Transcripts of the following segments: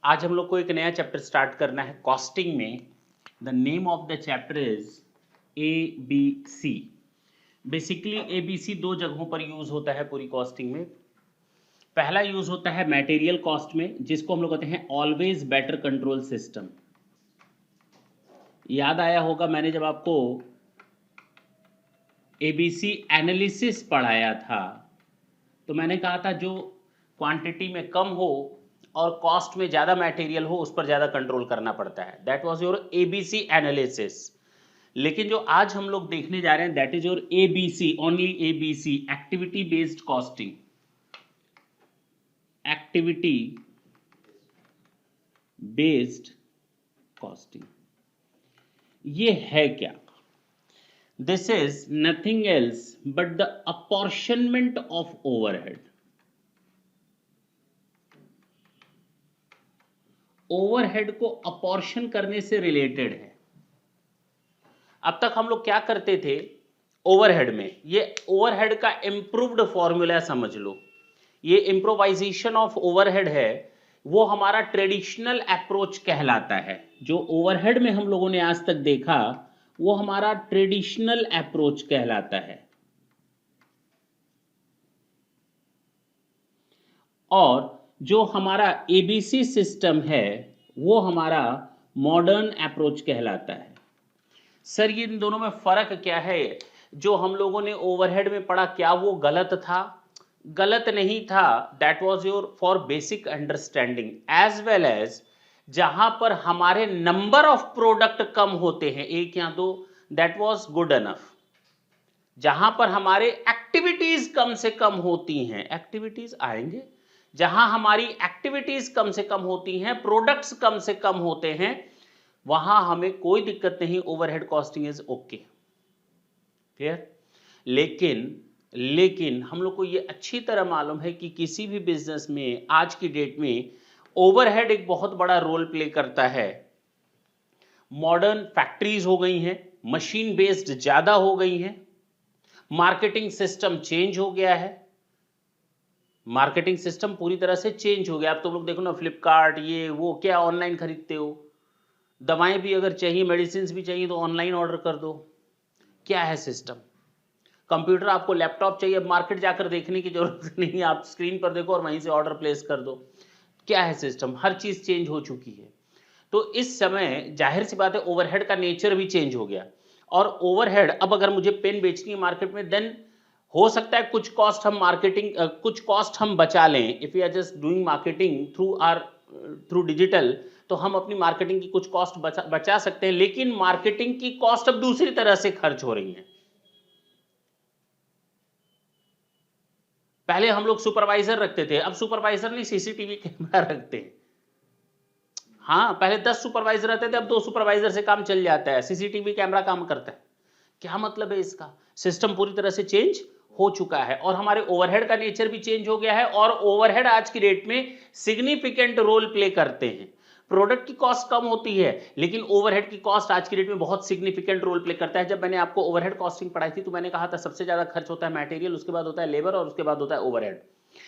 आज हम लोग को एक नया चैप्टर स्टार्ट करना है कॉस्टिंग में। The name of the chapter is ABC। Basically ABC दो जगहों पर यूज होता है पूरी कॉस्टिंग में। पहला यूज होता है मटेरियल कॉस्ट में, जिसको हम लोग कहते हैं ऑलवेज बेटर कंट्रोल सिस्टम। याद आया होगा मैंने जब आपको ABC एनालिसिस पढ़ाया था तो मैंने कहा था जो क्वांटिटी में कम हो और कॉस्ट में ज़्यादा मटेरियल हो उस पर ज़्यादा कंट्रोल करना पड़ता है। That was your ABC analysis. लेकिन जो आज हम लोग देखने जा रहे हैं that is your ABC, only ABC, activity based costing. Activity based costing ये है क्या? This is nothing else but the apportionment of overhead. Overhead को अपॉर्शन करने से रिलेटेड है। अब तक हम लोग क्या करते थे ओवरहेड में, ये ओवरहेड का इंप्रूव्ड फॉर्मूला समझ लो। ये इंप्रोवाइजेशन ऑफ ओवरहेड है, वो हमारा ट्रेडिशनल अप्रोच कहलाता है। जो ओवरहेड में हम लोगों ने आज तक देखा वो हमारा ट्रेडिशनल अप्रोच कहलाता है, और जो हमारा ABC सिस्टम है वो हमारा मॉडर्न अप्रोच कहलाता है। सर ये इन दोनों में फर्क क्या है? जो हम लोगों ने ओवरहेड में पढ़ा क्या वो गलत था? गलत नहीं था। That was your for basic understanding as well as जहां पर हमारे नंबर ऑफ प्रोडक्ट कम होते हैं, एक या दो, दैट वाज गुड इनफ। जहां पर हमारे एक्टिविटीज कम से कम होती हैं, एक्टिविटीज आएंगे, जहां हमारी एक्टिविटीज कम से कम होती हैं, प्रोडक्ट्स कम से कम होते हैं, वहां हमें कोई दिक्कत नहीं, overhead costing is okay. Clear? लेकिन हम लोग को ये अच्छी तरह मालूम है कि किसी भी बिजनेस में आज की डेट में ओवरहेड एक बहुत बड़ा रोल प्ले करता है। मॉडर्न फैक्ट्रीज हो गई हैं, मशीन बेस्ड ज्यादा हो गई हैं, मार्केटिंग सिस्टम चेंज हो गया है। मार्केटिंग सिस्टम पूरी तरह से चेंज हो गया। अब तुम लोग देखो ना, फ्लिपकार्ट ये वो क्या ऑनलाइन खरीदते हो, दवाएं भी अगर चाहिए, मेडिसिन भी चाहिए तो ऑनलाइन ऑर्डर कर दो। क्या है सिस्टम? कंप्यूटर, आपको लैपटॉप चाहिए, अब मार्केट जाकर देखने की जरूरत नहीं, आप स्क्रीन पर देखो और वहीं से ऑर्डर प्लेस कर दो। क्या है सिस्टम? हर चीज चेंज हो चुकी है। तो इस समय जाहिर सी बात है ओवरहेड का नेचर भी चेंज हो गया। और ओवरहेड, अब अगर मुझे पेन बेचनी है मार्केट में, देन हो सकता है कुछ कॉस्ट हम मार्केटिंग कुछ कॉस्ट हम बचा लें। If you are just doing marketing through digital, तो हम अपनी मार्केटिंग की कुछ कॉस्ट बचा सकते हैं, लेकिन मार्केटिंग की कॉस्ट अब दूसरी तरह से खर्च हो रही है। पहले हम लोग सुपरवाइजर रखते थे, अब सुपरवाइजर नहीं, सीसीटीवी कैमरा रखते हैं। हाँ, पहले 10 सुपरवाइजर रहते थे, अब 2 सुपरवाइजर से काम चल जाता है, सीसीटीवी कैमरा काम करता है। क्या मतलब है इसका? सिस्टम पूरी तरह से चेंज हो चुका है और हमारे ओवरहेड का नेचर भी चेंज हो गया है। और ओवरहेड आज की डेट में सिग्निफिकेंट रोल प्ले करते हैं। प्रोडक्ट की कॉस्ट कम होती है लेकिन ओवरहेड की कॉस्ट आज की डेट में बहुत सिग्निफिकेंट रोल प्ले करता है। जब मैंने आपको ओवरहेड कॉस्टिंग पढ़ाई थी तो मैंने कहा था सबसे ज्यादा खर्च होता है मटेरियल, उसके बाद होता है लेबर और उसके बाद होता है ओवरहेड।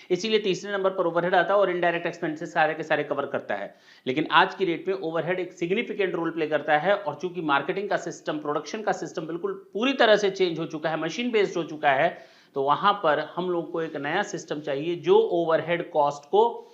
इसीलिए तीसरे नंबर पर ओवरहेड आता है और इनडायरेक्ट एक्सपेंसेस सारे के सारे कवर करता है। लेकिन आज की डेट में ओवरहेड एक सिग्निफिकेंट रोल प्ले करता है, और चूंकि मार्केटिंग का सिस्टम, प्रोडक्शन का सिस्टम बिल्कुल पूरी तरह से चेंज हो चुका है, मशीन बेस्ड हो चुका है, तो वहां पर हम लोग को एक नया सिस्टम चाहिए जो ओवरहेड कॉस्ट को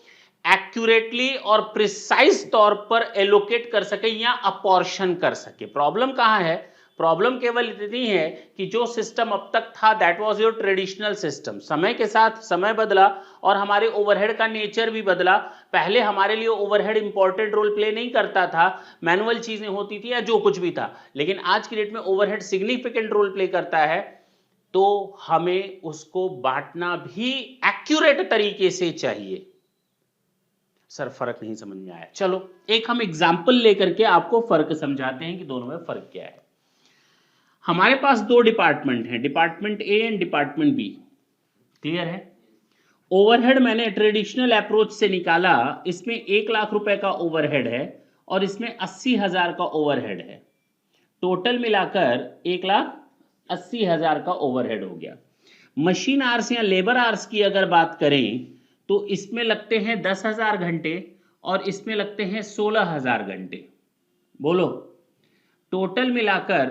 एक्यूरेटली और प्रिसाइज तौर पर एलोकेट कर सके या अपॉर्शन कर सके। प्रॉब्लम कहां है? प्रॉब्लम केवल इतनी है कि जो सिस्टम अब तक था that was your traditional system. समय के साथ समय बदला और हमारे ओवरहेड का नेचर भी बदला। पहले हमारे लिए ओवरहेड इंपॉर्टेंट रोल प्ले नहीं करता था, मैनुअल चीजें होती थी या जो कुछ भी था, लेकिन आज की डेट में ओवरहेड सिग्निफिकेंट रोल प्ले करता है, तो हमें उसको बांटना भी एक्यूरेट तरीके से चाहिए। सर फर्क नहीं समझ में आया, चलो एक हम एग्जाम्पल लेकर के आपको फर्क समझाते हैं कि दोनों में फर्क क्या है। हमारे पास दो डिपार्टमेंट हैं, department A and department B. Clear है? ओवरहेड मैंने ट्रेडिशनल अप्रोच से निकाला, इसमें 1 लाख रुपए का ओवरहेड है और इसमें 80,000 का ओवरहेड है। टोटल मिलाकर 1,80,000 का ओवरहेड हो गया। मशीन आवर्स या लेबर आवर्स की अगर बात करें तो इसमें लगते हैं 10,000 घंटे और इसमें लगते हैं 16,000 घंटे। बोलो, टोटल मिलाकर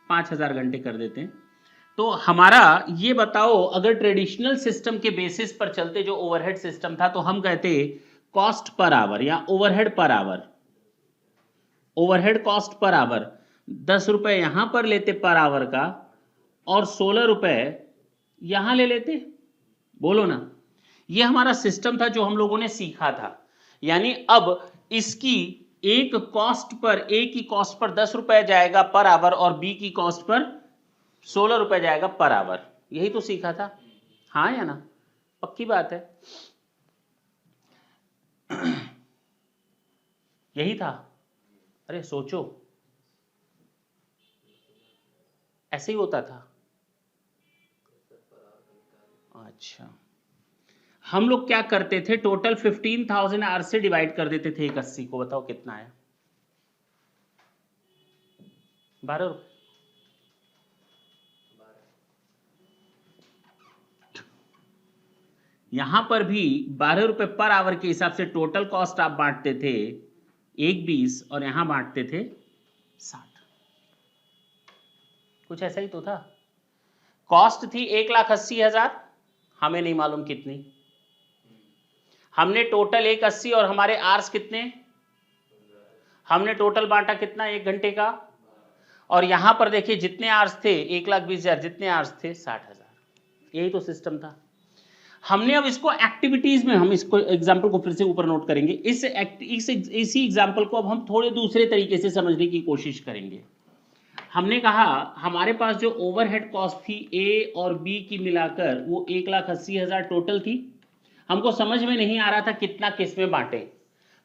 5,000 घंटे कर देते हैं। तो हमारा ये बताओ, अगर ट्रेडिशनल सिस्टम के बेसिस पर चलते जो ओवरहेड सिस्टम था, तो हम कहते कॉस्ट पर आवर या overhead per hour, overhead cost per hour 10 रुपए यहां पर लेते पर आवर का, और 16 रुपए यहां ले लेते। बोलो ना, ये हमारा सिस्टम था जो हम लोगों ने सीखा था। यानी अब इसकी एक कॉस्ट पर, ए की कॉस्ट पर 10 रुपए जाएगा पर आवर और बी की कॉस्ट पर 16 रुपए जाएगा पर आवर। यही तो सीखा था, हाँ या ना? पक्की बात है, यही था। अरे सोचो, ऐसे ही होता था। अच्छा, हम लोग क्या करते थे, टोटल 15,000 आवर से डिवाइड कर देते थे 180 को। बताओ कितना आया? 12 रुपए। यहां पर भी 12 रुपए पर आवर के हिसाब से टोटल कॉस्ट आप बांटते थे 1,20 और यहां बांटते थे 60। कुछ ऐसा ही तो था। कॉस्ट थी 1,80,000, हमें नहीं मालूम कितनी। हमने टोटल 1,80 और हमारे आर्स कितने, हमने टोटल बांटा कितना 1 घंटे का। और यहां पर देखिए जितने आर्स थे 1,20,000, जितने आर्स थे 60,000। यही तो सिस्टम था। हमने अब इसको एक्टिविटीज में, हम इसको एग्जाम्पल को फिर से ऊपर नोट करेंगे। इसी एग्जाम्पल को अब हम थोड़े दूसरे तरीके से समझने की कोशिश करेंगे। हमने कहा हमारे पास जो ओवरहेड कॉस्ट थी ए और बी की मिलाकर वो 1,80,000 टोटल थी। हमको समझ में नहीं आ रहा था कितना किस में बांटे।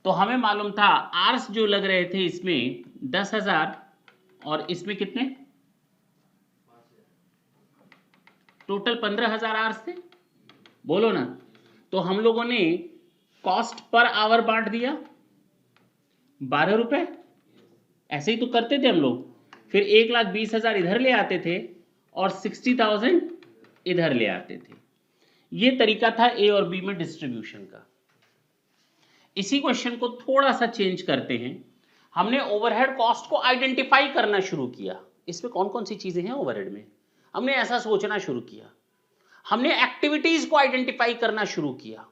तो हमें मालूम था आर्स जो लग रहे थे इसमें 10,000 और इसमें कितने, टोटल 15,000 आर्स थे। बोलो ना, तो हम लोगों ने कॉस्ट पर आवर बांट दिया 12 रुपए। ऐसे ही तो करते थे हम लोग। फिर 1,20,000 इधर ले आते थे और 60,000 इधर ले आते थे। ये तरीका था ए और बी में डिस्ट्रीब्यूशन का। इसी क्वेश्चन को थोड़ा सा चेंज करते हैं। हमने ओवरहेड कॉस्ट को आइडेंटिफाई करना शुरू किया। इसमें कौन कौन सी चीजें हैं ओवरहेड में, हमने ऐसा सोचना शुरू किया। हमने एक्टिविटीज को आइडेंटिफाई करना शुरू किया।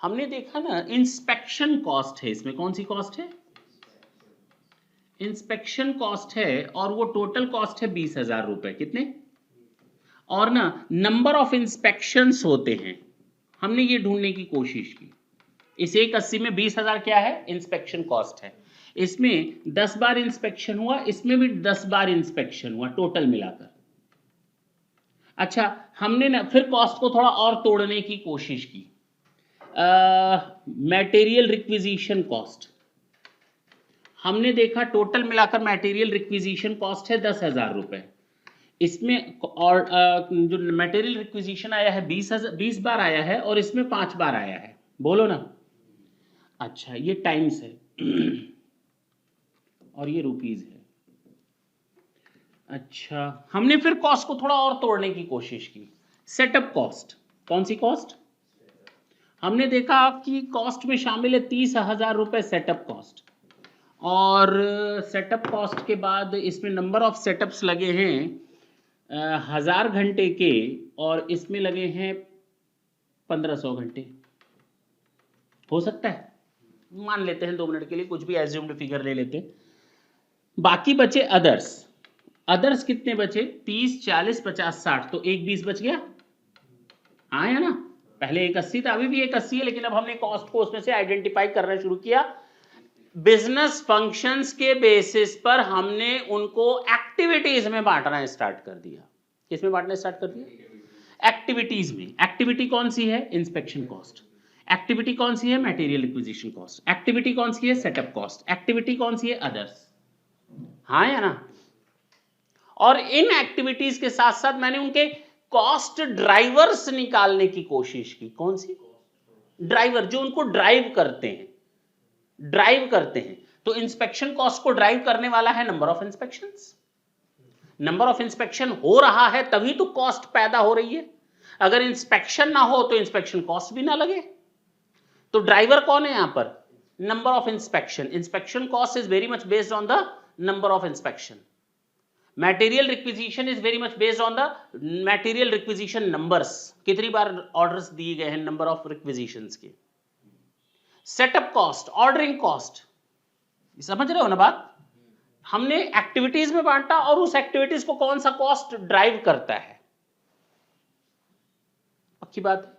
हमने देखा ना इंस्पेक्शन कॉस्ट है इसमें। कौन सी कॉस्ट है? इंस्पेक्शन कॉस्ट है और वो टोटल कॉस्ट है 20,000 रुपए। कितने? और ना नंबर ऑफ इंस्पेक्शंस होते हैं, हमने ये ढूंढने की कोशिश की। इस 1,80 में 20,000 क्या है? इंस्पेक्शन कॉस्ट है। इसमें 10 बार इंस्पेक्शन हुआ, इसमें भी 10 बार इंस्पेक्शन हुआ टोटल मिलाकर। अच्छा, हमने ना फिर कॉस्ट को थोड़ा और तोड़ने की कोशिश की। मटेरियल रिक्विजिशन कॉस्ट हमने देखा टोटल मिलाकर मटेरियल रिक्विजिशन कॉस्ट है 10,000 रुपए। इसमें और जो मटेरियल रिक्विजिशन आया है 20 बार आया है और इसमें 5 बार आया है। बोलो ना। अच्छा, ये टाइम्स है और ये रुपीज है। अच्छा, हमने फिर कॉस्ट को थोड़ा और तोड़ने की कोशिश की। सेटअप कॉस्ट, कौन सी कॉस्ट? हमने देखा कि कॉस्ट में शामिल है 30,000 रुपए सेटअप कॉस्ट। और सेटअप कॉस्ट के बाद इसमें नंबर ऑफ सेटअप्स लगे हैं 1,000 घंटे के, और इसमें लगे हैं 1,500 घंटे। हो सकता है, मान लेते हैं 2 मिनट के लिए, कुछ भी एज्यूम्ड फिगर ले लेते हैं। बाकी बचे अदर्स। अदर्स कितने बचे? 30, 40, 50, 60। तो 1,20 बच गया, हाँ या ना? पहले 1,80 था, अभी भी 1,80 है, लेकिन अब हमने कॉस्ट को उसमें से आइडेंटिफाई करना शुरू किया। बिजनेस फंक्शंस के बेसिस पर हमने उनको एक्टिविटीज में बांटना स्टार्ट कर दिया। किसमें बांटना स्टार्ट कर दिया? एक्टिविटीज में। एक्टिविटी कौन सी है? Inspection cost. एक्टिविटी कौन सी है? Material requisition cost. एक्टिविटी कौन सी है? Setup cost. एक्टिविटी कौन सी है? अदर्स। हाँ या ना? और इन एक्टिविटीज के साथ साथ मैंने उनके कॉस्ट ड्राइवर्स निकालने की कोशिश की। कौन सी? ड्राइवर, जो उनको ड्राइव करते हैं, ड्राइव करते हैं। तो इंस्पेक्शन कॉस्ट को ड्राइव करने वाला है number of inspections. Number of inspection हो रहा है तभी तो कॉस्ट पैदा हो रही है। अगर इंस्पेक्शन ना हो तो इंस्पेक्शन कॉस्ट भी ना लगे। तो ड्राइवर कौन है यहां पर? Number of inspection. Inspection cost is very much based on the number of inspection. Material requisition is very much based on the material requisition numbers. कितनी बार ऑर्डर्स दिए गए हैं, नंबर ऑफ रिक्विजिशंस के. सेटअप कॉस्ट, ऑर्डरिंग कॉस्ट, समझ रहे हो ना बात? हमने एक्टिविटीज में बांटा और उस एक्टिविटीज को कौन सा कॉस्ट ड्राइव करता है. पक्की बात.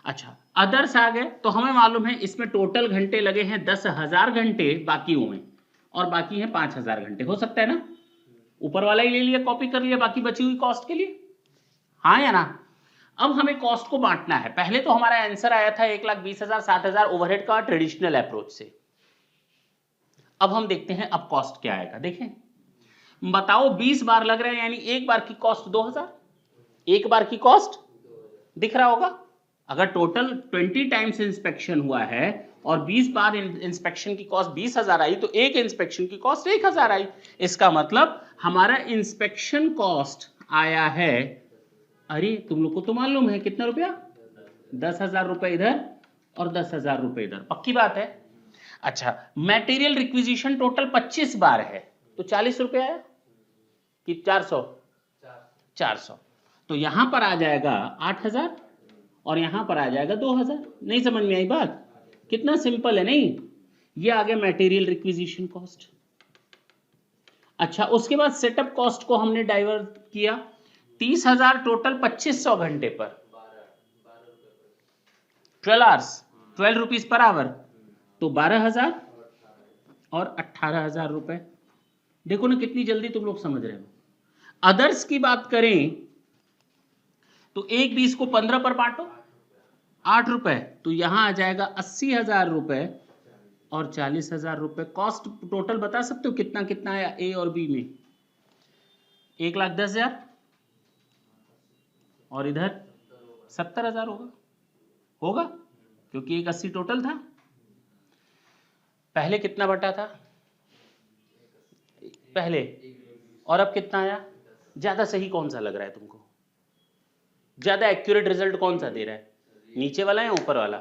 अच्छा, अदर्स आ गए तो हमें मालूम है इसमें टोटल घंटे लगे हैं 10,000 घंटे बाकियों में, और बाकी है 5,000 घंटे. हो सकता है ना, ऊपर वाला ही ले लिया, कॉपी कर लिया बाकी बची हुई कॉस्ट के लिए. हाँ या ना? अब हमें कॉस्ट को बांटना है. पहले तो हमारा आंसर आया था 1,20,000 60,000 ओवरहेड का ट्रेडिशनल अप्रोच से. अब हम देखते हैं अब कॉस्ट क्या आएगा. देखें, बताओ 20 बार लग रहे हैं, यानी एक बार की कॉस्ट 2,000. एक बार की कॉस्ट दिख रहा होगा. अगर टोटल 20 टाइम्स इंस्पेक्शन हुआ है और 20 बार इंस्पेक्शन की कॉस्ट 20,000 आई, तो एक इंस्पेक्शन की कॉस्ट 1,000 आई. इसका मतलब हमारा इंस्पेक्शन कॉस्ट आया है, अरे तुम लोग को तो मालूम है कितना रुपया, 10,000 रुपए इधर और 10,000 रुपए इधर. पक्की बात है. अच्छा, मटेरियल रिक्विजिशन टोटल 25 बार है, तो 40 रुपए आया कि 400? 400. तो यहां पर आ जाएगा 8,000 और यहां पर आ जाएगा 2,000. नहीं समझ में आई बात? कितना सिंपल है नहीं? ये आ गया मटेरियल रिक्विजिशन कॉस्ट. अच्छा, उसके बाद सेटअप कॉस्ट को हमने डाइवर्ट किया. 30,000 टोटल 2,500 घंटे पर, 12 आवर्स, 12 रुपीज पर आवर, तो 12,000 और 18,000 रुपए. देखो ना कितनी जल्दी तुम लोग समझ रहे हो. अदर्स की बात करें तो 1,20 को 15 पर बांटो, 8 रुपए, तो यहां आ जाएगा 80,000 रुपए और 40,000 रुपए. कॉस्ट टोटल बता सकते हो कितना कितना आया ए और बी में? 1,10,000 और इधर 70,000 होगा क्योंकि 1,80 टोटल था. पहले कितना बटा था पहले, और अब कितना आया? ज्यादा सही कौन सा लग रहा है तुमको? ज्यादा एक्यूरेट रिजल्ट कौन सा दे रहा है? नीचे वाला या ऊपर वाला?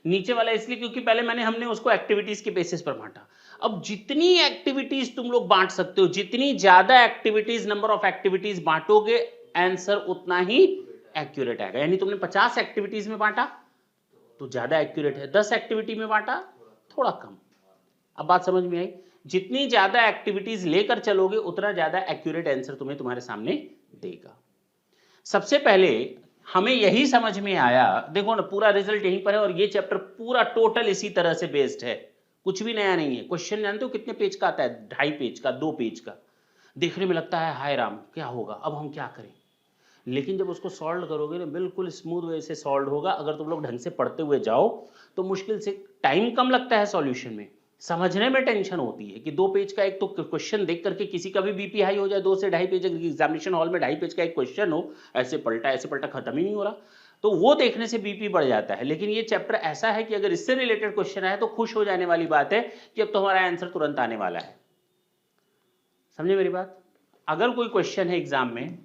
नीचे वाला इसलिए क्योंकि पहले हमने उसको एक्टिविटीज के बेसिस पर बांटा. अब जितनी एक्टिविटीज तुम लोग बांट सकते हो, जितनी ज्यादा एक्टिविटीज, नंबर ऑफ एक्टिविटीज बांटोगे, आंसर उतना ही एक्यूरेट आएगा. यानी तुमने 50 एक्टिविटीज में बांटा तो ज्यादा एक्यूरेट है, 10 एक्टिविटी में बांटा थोड़ा कम. अब बात समझ में आई? जितनी ज्यादा एक्टिविटीज लेकर चलोगे उतना ज्यादा एक्यूरेट आंसर तुम्हें तुम्हारे सामने देगा. सबसे पहले हमें यही समझ में आया, देखो ना पूरा रिजल्ट यहीं पर है, और ये चैप्टर पूरा टोटल इसी तरह से बेस्ड है, कुछ भी नया नहीं है. क्वेश्चन जानते हो कितने पेज का आता है? 2.5 पेज का, 2 पेज का. देखने में लगता है हाय राम क्या होगा, अब हम क्या करें, लेकिन जब उसको सॉल्व करोगे ना बिल्कुल स्मूथ वे से सॉल्व होगा. अगर तुम लोग ढंग से पढ़ते हुए जाओ तो मुश्किल से टाइम कम लगता है सॉल्यूशन में, समझने में टेंशन होती है कि 2 पेज का एक तो क्वेश्चन देख करके किसी का भी बीपी हाई हो जाए. 2 से 2.5 पेज एग्जामिनेशन हॉल में 2.5 पेज का एक क्वेश्चन हो, ऐसे पलटा खत्म ही नहीं हो रहा, तो वो देखने से बीपी बढ़ जाता है. लेकिन ये चैप्टर ऐसा है कि अगर इससे रिलेटेड क्वेश्चन आए तो खुश हो जाने वाली बात है कि अब तो हमारा आंसर तुरंत आने वाला है. समझे मेरी बात? अगर कोई क्वेश्चन है एग्जाम में,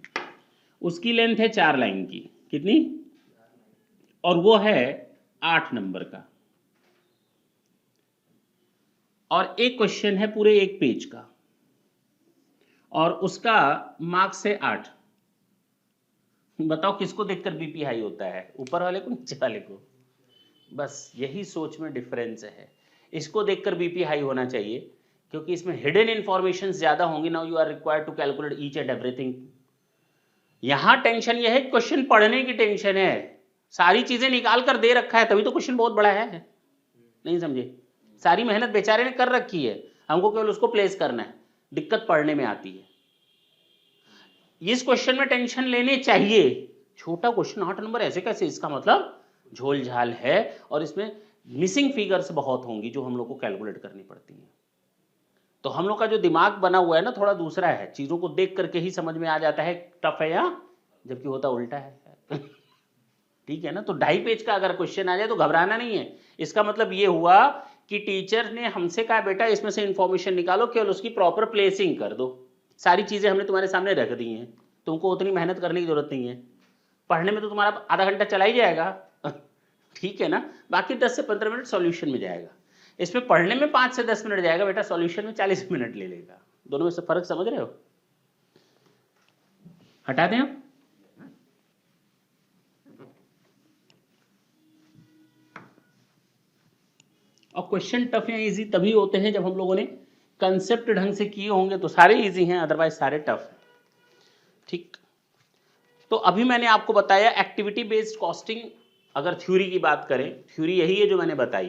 उसकी लेंथ है 4 लाइन की, कितनी, और वो है 8 नंबर का, और एक क्वेश्चन है पूरे 1 पेज का और उसका मार्क्स है 8. बताओ किसको देखकर बीपी हाई होता है, ऊपर वाले को नीचे वाले को? बस यही सोच में डिफरेंस है. इसको देखकर बीपी हाई होना चाहिए क्योंकि इसमें हिडन इंफॉर्मेशन ज्यादा होंगी. Now you are required to calculate each and everything. यहां टेंशन यह है, क्वेश्चन पढ़ने की टेंशन है, सारी चीजें निकाल कर दे रखा है, तभी तो क्वेश्चन बहुत बड़ा है. नहीं समझे? सारी मेहनत बेचारे ने कर रखी है, हमको केवल उसको प्लेस करना है. दिक्कत पढ़ने में आती है. इस क्वेश्चन में टेंशन लेने चाहिए. छोटा क्वेश्चन 8 नंबर ऐसे कैसे? इसका मतलब झोल झाल है और इसमें मिसिंग फिगर्स बहुत होंगी जो हम लोग को कैलकुलेट करनी पड़ती है. तो हम लोग का जो दिमाग बना हुआ है ना थोड़ा दूसरा है, चीजों को देख करके ही समझ में आ जाता है टफ है या, जबकि होता उल्टा है. ठीक है ना? तो 2.5 पेज का अगर क्वेश्चन आ जाए तो घबराना नहीं है. इसका मतलब ये हुआ कि टीचर ने हमसे कहा बेटा इसमें से इंफॉर्मेशन निकालो, केवल उसकी प्रॉपर प्लेसिंग कर दो. सारी चीजें हमने तुम्हारे सामने रख दी हैं, तुमको उतनी मेहनत करने की जरूरत नहीं है. पढ़ने में तो तुम्हारा आधा घंटा चला ही जाएगा. ठीक है ना। बाकी 10 से 15 मिनट सॉल्यूशन में जाएगा। इसमें पढ़ने में 5 से 10 मिनट जाएगा बेटा, सॉल्यूशन में 40 मिनट ले लेगा। दोनों में से फर्क समझ रहे हो? हटा दें हम। और क्वेश्चन टफ या इजी तभी होते हैं जब हम लोगों ने कंसेप्ट ढंग से किए होंगे, तो सारे इजी हैं, अदरवाइज सारे टफ हैं। ठीक, तो अभी मैंने आपको बताया एक्टिविटी बेस्ड कॉस्टिंग। अगर थ्योरी की बात करें, थ्योरी यही है जो मैंने बताई।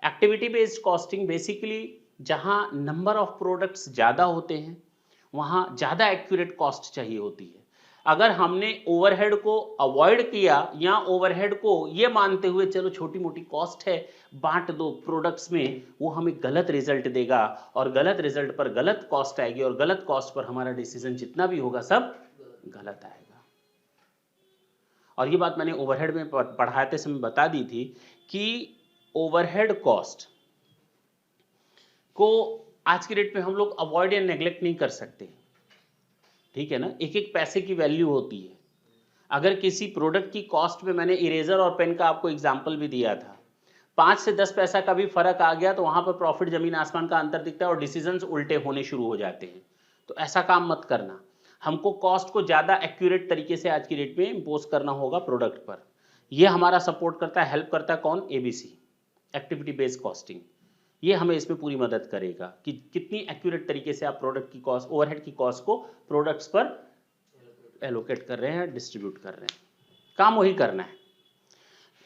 एक्टिविटी बेस्ड कॉस्टिंग बेसिकली जहां नंबर ऑफ प्रोडक्ट्स ज़्यादा होते हैं वहां ज़्यादा एक्यूरेट कॉस्ट चाहिए होती है। अगर हमने ओवरहेड को अवॉइड किया या ओवरहेड को ये मानते हुए चलो छोटी मोटी कॉस्ट है बांट दो प्रोडक्ट्स में, वो हमें गलत रिजल्ट देगा और गलत रिजल्ट पर गलत कॉस्ट आएगी और गलत कॉस्ट पर हमारा डिसीजन जितना भी होगा सब गलत आएगा। और ये बात मैंने ओवरहेड में पढ़ाते समय बता दी थी कि ओवरहेड कॉस्ट को आज की डेट में हम लोग अवॉइड या नेग्लेक्ट नहीं कर सकते, ठीक है ना। एक एक पैसे की वैल्यू होती है। अगर किसी प्रोडक्ट की कॉस्ट में, मैंने इरेजर और पेन का आपको एग्जांपल भी दिया था, 5 से 10 पैसा का भी फर्क आ गया तो वहां पर प्रॉफिट जमीन आसमान का अंतर दिखता है और डिसीजंस उल्टे होने शुरू हो जाते हैं। तो ऐसा काम मत करना। हमको कॉस्ट को ज़्यादा एक्यूरेट तरीके से आज की डेट में इम्पोज करना होगा प्रोडक्ट पर। यह हमारा सपोर्ट करता है, हेल्प करता है कौन? ABC, activity based costing. ये हमें इसमें पूरी मदद करेगा कि कितनी एक्यूरेट तरीके से आप प्रोडक्ट की कॉस्ट, ओवरहेड की कॉस्ट को प्रोडक्ट्स पर एलोकेट कर रहे हैं, डिस्ट्रीब्यूट कर रहे हैं। काम वही करना है।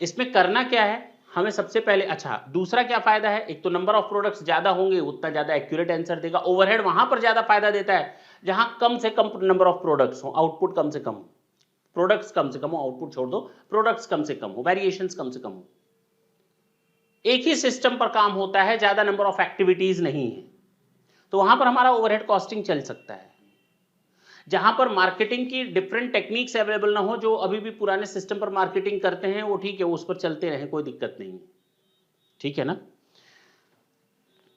इसमें करना क्या है हमें सबसे पहले, अच्छा दूसरा क्या फायदा है? एक तो नंबर ऑफ प्रोडक्ट्स ज्यादा होंगे उतना ज्यादा एक्यूरेट आंसर देगा। ओवरहेड वहां पर ज्यादा फायदा देता है जहां कम से कम नंबर ऑफ प्रोडक्ट्स हो, आउटपुट कम से कम हो, प्रोडक्ट्स कम से कम हो, आउटपुट छोड़ दो, प्रोडक्ट्स कम से कम हो, वेरिएशंस कम से कम हो। एक ही सिस्टम पर काम होता है, ज्यादा नंबर ऑफ एक्टिविटीज नहीं है, तो वहां पर हमारा ओवरहेड कॉस्टिंग चल सकता है। जहां पर मार्केटिंग की डिफरेंट टेक्निक्स अवेलेबल ना हो, जो अभी भी पुराने सिस्टम पर मार्केटिंग करते हैं वो ठीक है, उस पर चलते रहे, कोई दिक्कत नहीं, ठीक है ना।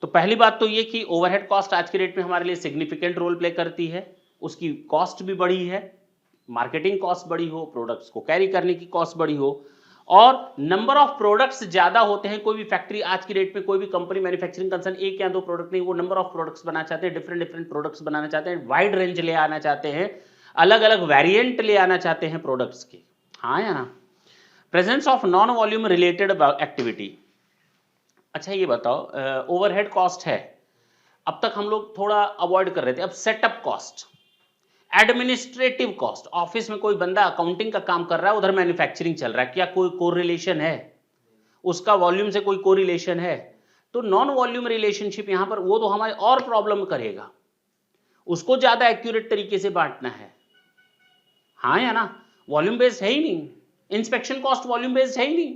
तो पहली बात तो ये कि ओवरहेड कॉस्ट आज के डेट में हमारे लिए सिग्निफिकेंट रोल प्ले करती है। उसकी कॉस्ट भी बड़ी है, मार्केटिंग कॉस्ट बड़ी हो, प्रोडक्ट्स को कैरी करने की कॉस्ट बड़ी हो, और नंबर ऑफ प्रोडक्ट्स ज्यादा होते हैं। कोई भी फैक्ट्री आज की डेट में, कोई भी कंपनी, मैन्युफैक्चरिंग कंसर्न एक या दो प्रोडक्ट नहीं, वो नंबर ऑफ प्रोडक्ट्स बनाना चाहते हैं, डिफरेंट डिफरेंट प्रोडक्ट्स बनाना चाहते हैं, वाइड रेंज ले आना चाहते हैं, अलग अलग वेरिएंट ले आना चाहते हैं प्रोडक्ट्स के, हाँ या ना। Presence of non volume related activity. अच्छा ये बताओ, ओवरहेड कॉस्ट है, अब तक हम लोग थोड़ा अवॉइड कर रहे थे। अब setup cost, administrative cost, office में कोई बंदा अकाउंटिंग का काम कर रहा है, उधर मैन्युफैक्चरिंग चल रहा है, क्या कोई कोरिलेशन है? उसका वॉल्यूम से कोई कोरिलेशन है? तो नॉन वॉल्यूम रिलेशनशिप यहां पर वो तो हमारे और प्रॉब्लम करेगा, उसको ज्यादा एक्यूरेट तरीके से बांटना है, हाँ या ना। वॉल्यूम बेस्ड है ही नहीं, इंस्पेक्शन कॉस्ट वॉल्यूम बेस्ड है ही नहीं,